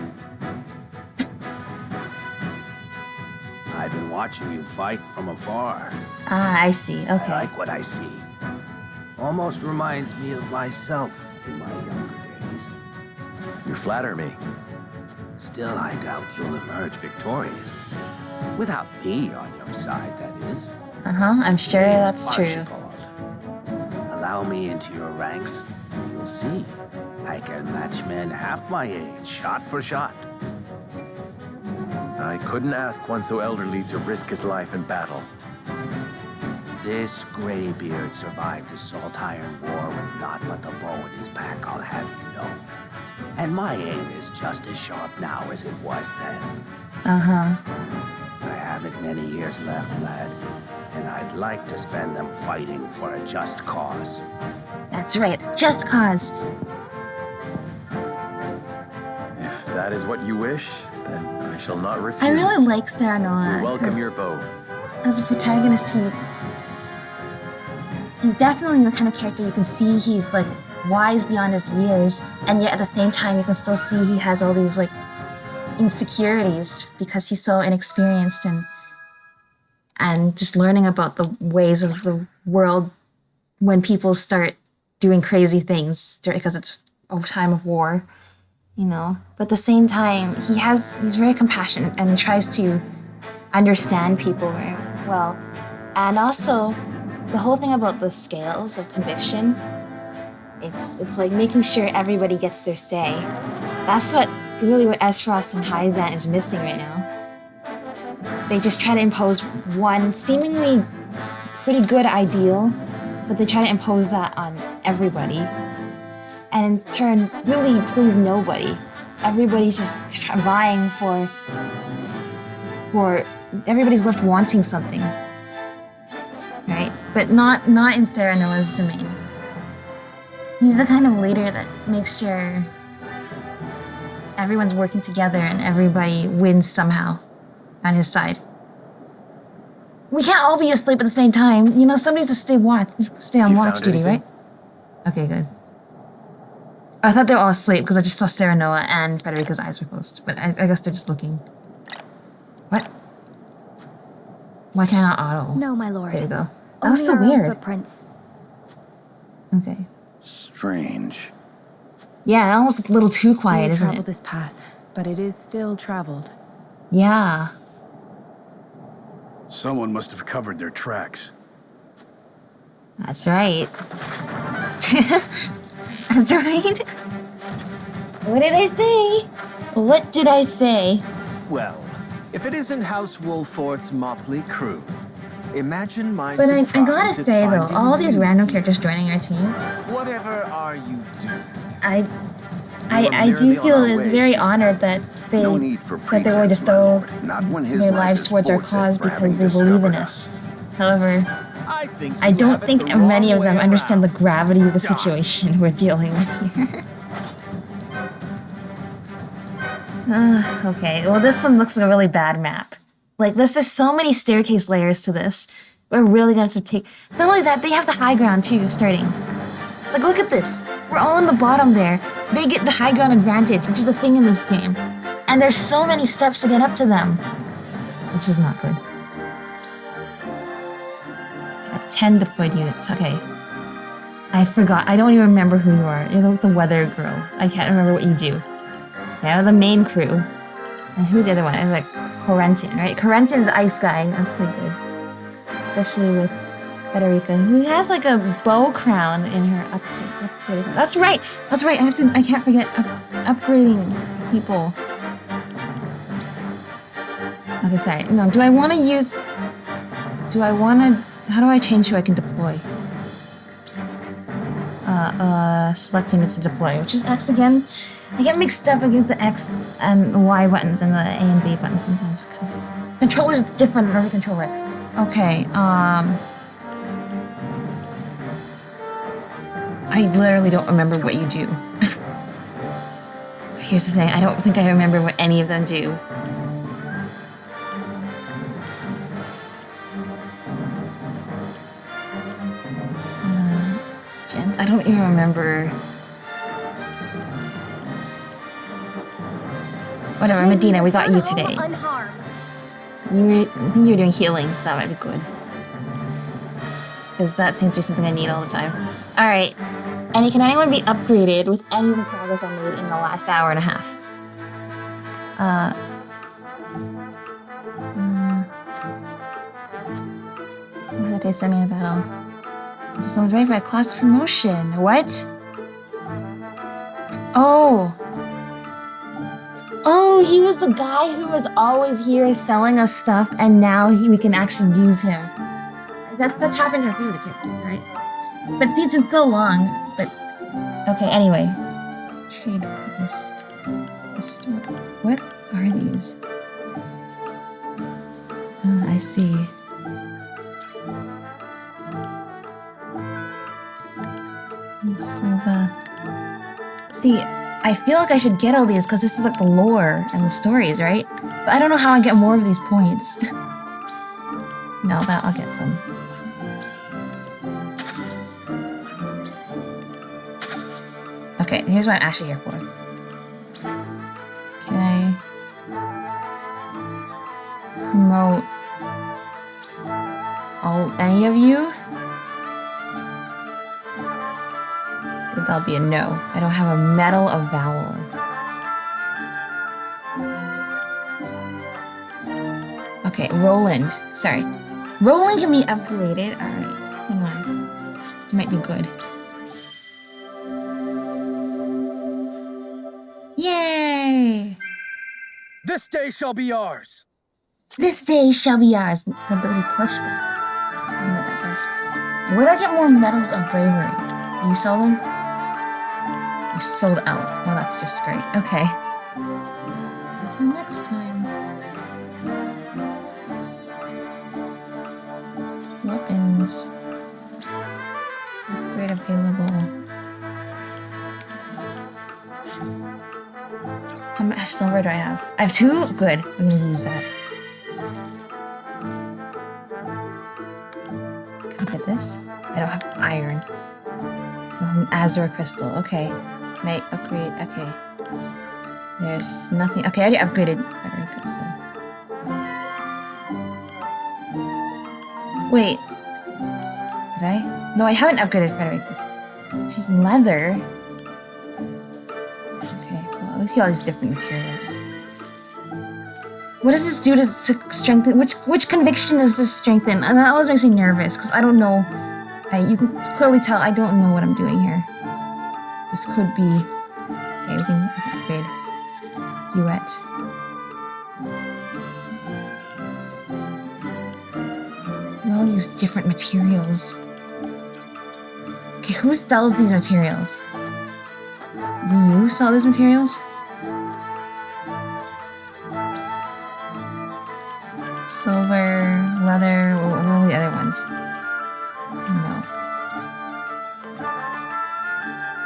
I've been watching you fight from afar. Ah, I see. Okay. I like what I see. Almost reminds me of myself in my younger days. You flatter me. Still, I doubt you'll emerge victorious. Without me on your side, that is. Uh-huh, I'm sure that's true. Allow me into your ranks, and you'll see. I can match men half my age, shot for shot. I couldn't ask one so elderly to risk his life in battle. This graybeard survived the Salt Iron War with naught but the bow in his back, I'll have you know. And my aim is just as sharp now as it was then. Uh-huh. I haven't many years left, lad, and I'd like to spend them fighting for a just cause. That's right, just cause. If that is what you wish, then I shall not refuse. I really like Staranoa. We welcome your bow. As a protagonist, he's definitely the kind of character you can see he's like wise beyond his years, and yet at the same time you can still see he has all these like insecurities because he's so inexperienced and just learning about the ways of the world when people start doing crazy things because it's a time of war, you know. But at the same time, he's very compassionate and he tries to understand people very well. And also, the whole thing about the scales of conviction, it's like making sure everybody gets their say. That's what Esfrost and Hyzant is missing right now. They just try to impose one seemingly pretty good ideal but they try to impose that on everybody, and in turn, really please nobody. Everybody's just vying for everybody's left wanting something, right? But not in Serenoa's domain. He's the kind of leader that makes sure everyone's working together and everybody wins somehow on his side. We can't all be asleep at the same time. You know, somebody's to stay on watch duty, right? Okay, good. I thought they were all asleep because I just saw Serenoa and Frederica's eyes were closed, but I guess they're just looking. What? Why can't I not auto? No, my lord. There you go. That was Only so our own weird. footprints. Okay. Strange. Yeah, almost a little too quiet, We isn't travel it? this path, but it is still traveled. Yeah. Someone must have covered their tracks. That's right. That's right. What did I say? What did I say? Well, if it isn't House Wolfort's motley crew, imagine my But I surprise gotta at say though, finding all these you. random characters joining our team, Whatever are you doing? I do feel very honored that they were going to throw their lives towards our cause because they believe in us. However, I don't think many of them understand the gravity of the situation we're dealing with here. Okay, well this one looks like a really bad map. Like there's so many staircase layers to this. We're really gonna have to take. Not only that, they have the high ground too, starting. Like look at this. We're all on the bottom there. They get the high ground advantage, which is a thing in this game. And there's so many steps to get up to them. Which is not good. I have 10 deployed units, okay. I forgot, I don't even remember who you are. You're the weather girl. I can't remember what you do. Yeah, the main crew. And who's the other one? It's like Corentin, right? Corentin's the ice guy. That's pretty good. Especially with Frederica, who has like a bow crown in her upgrade. That's right. That's right. I can't forget upgrading people. Okay, sorry. No, do I want to use? How do I change who I can deploy? Select units to deploy, which is X again. I get mixed up against the X and Y buttons and the A and B buttons sometimes because controllers is different on every controller. Okay, I literally don't remember what you do. Here's the thing, I don't think I remember what any of them do. Gent, I don't even remember. Whatever, Medina, we got you today. I think you're doing healing, so that might be good. Because that seems to be something I need all the time. Alright. Can anyone be upgraded with any of the progress I made in the last hour and a half? What did they send me in a battle? Someone's ready for a class promotion. What? Oh, he was the guy who was always here selling us stuff, and now we can actually use him. That's happened to a few of the characters, right? But these are so long. But okay, anyway. Trade post. What are these? Oh, I see. Silva. See, I feel like I should get all these because this is like the lore and the stories, right? But I don't know how I get more of these points. No, but I'll get them. Okay, here's what I'm actually here for. Can I promote any of you? I think that'll be a no. I don't have a Medal of Valor. Okay, Roland. Sorry. Roland can be upgraded. Alright, hang on. It might be good. Yay! This day shall be ours. This day shall be ours. The ability pushback. I don't know what that stars. Where do I get more medals of bravery? Do you sell them? You're sold out. Well, that's just great. Okay. Until next time. Weapons. Upgrade available. How much silver do I have? I have 2? Good. I'm gonna use that. Can I get this? I don't have iron. Azure crystal. Okay. Can I upgrade? Okay. There's nothing. Okay, I already upgraded Frederica, so. Wait. Did I? No, I haven't upgraded Frederica's. She's leather. Okay, well, let's see all these different materials. What does this do to strengthen? Which conviction does this strengthen? And that always makes me nervous, because I don't know. You can clearly tell I don't know what I'm doing here. This could be... Okay, we can upgrade Duet. We all use different materials. Okay, who sells these materials? Do you sell these materials? Silver, leather, what are the other ones? No.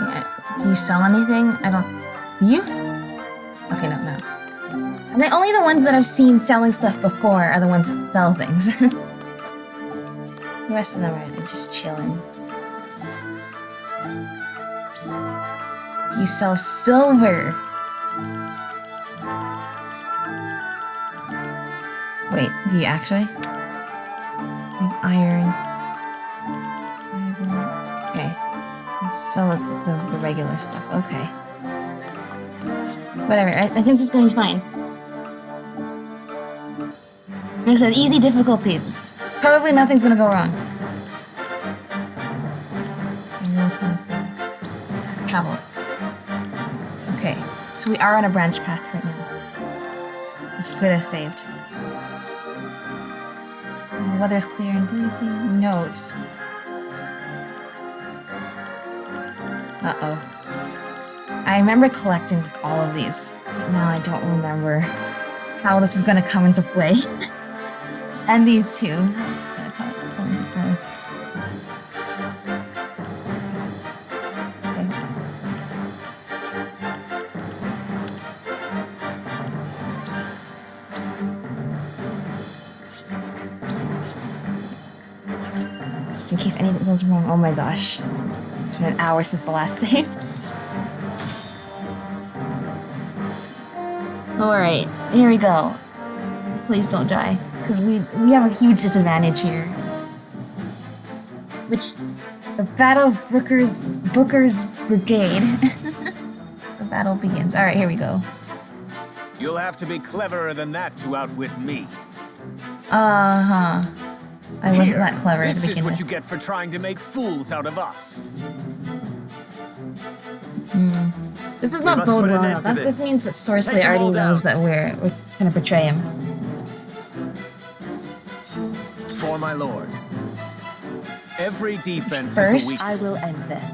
Yeah, do you sell anything? I don't... Do you? Okay, no. And the only the ones that I've seen selling stuff before are the ones that sell things. The rest of them are just chilling. Do you sell silver? Wait, do you actually? Iron. Okay. Let's sell the regular stuff. Okay. Whatever, I think it's gonna be fine. Like I said, easy difficulty. Probably nothing's gonna go wrong. Path traveled. Okay, so we are on a branch path right now. Which is good I saved. Weather's clear and breezy. Notes. Uh-oh. I remember collecting all of these, but now I don't remember how this is gonna come into play. And these two. How this is gonna come into play. Just in case anything goes wrong. Oh my gosh. It's been an hour since the last save. Alright, here we go. Please don't die, because we have a huge disadvantage here. Which, the Battle of Booker's Brigade. The battle begins. Alright, here we go. You'll have to be cleverer than that to outwit me. Uh-huh. I wasn't that clever to This begin is what with. you get for trying to make fools out of us. This does not bode well, though. That just means that Sorcery already knows that we're gonna betray him. For my lord. Every defense First, is a weak... I will end this.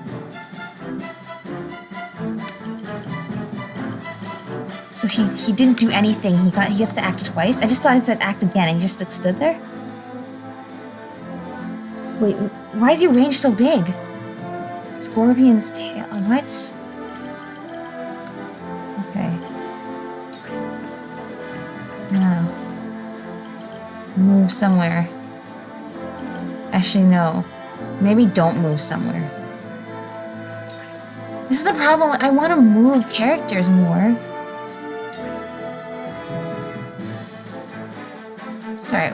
So he didn't do anything. He gets to act twice. I just thought he said act again, and he just like, stood there. Wait, why is your range so big? Scorpion's tail. What? Okay. No. Move somewhere. Actually, no. Maybe don't move somewhere. This is the problem. I want to move characters more. Sorry.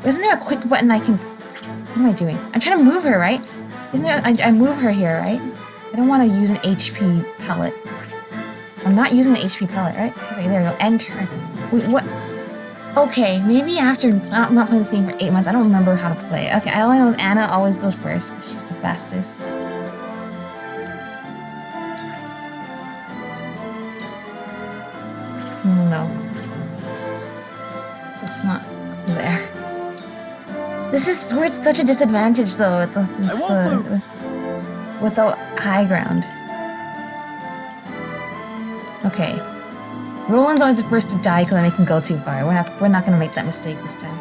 Isn't there a quick button I can... What am I doing? I'm trying to move her, right? Isn't there... I move her here, right? I don't want to use an HP pellet. I'm not using an HP pellet, right? Okay, there we go. End turn. Wait, what? Okay, maybe after I'm not playing this game for 8 months, I don't remember how to play. Okay, all I know is Anna always goes first, because she's the fastest. No. Let's not go there. We're at such a disadvantage though with the high ground. Okay. Roland's always the first to die because I make him go too far. We're not gonna make that mistake this time.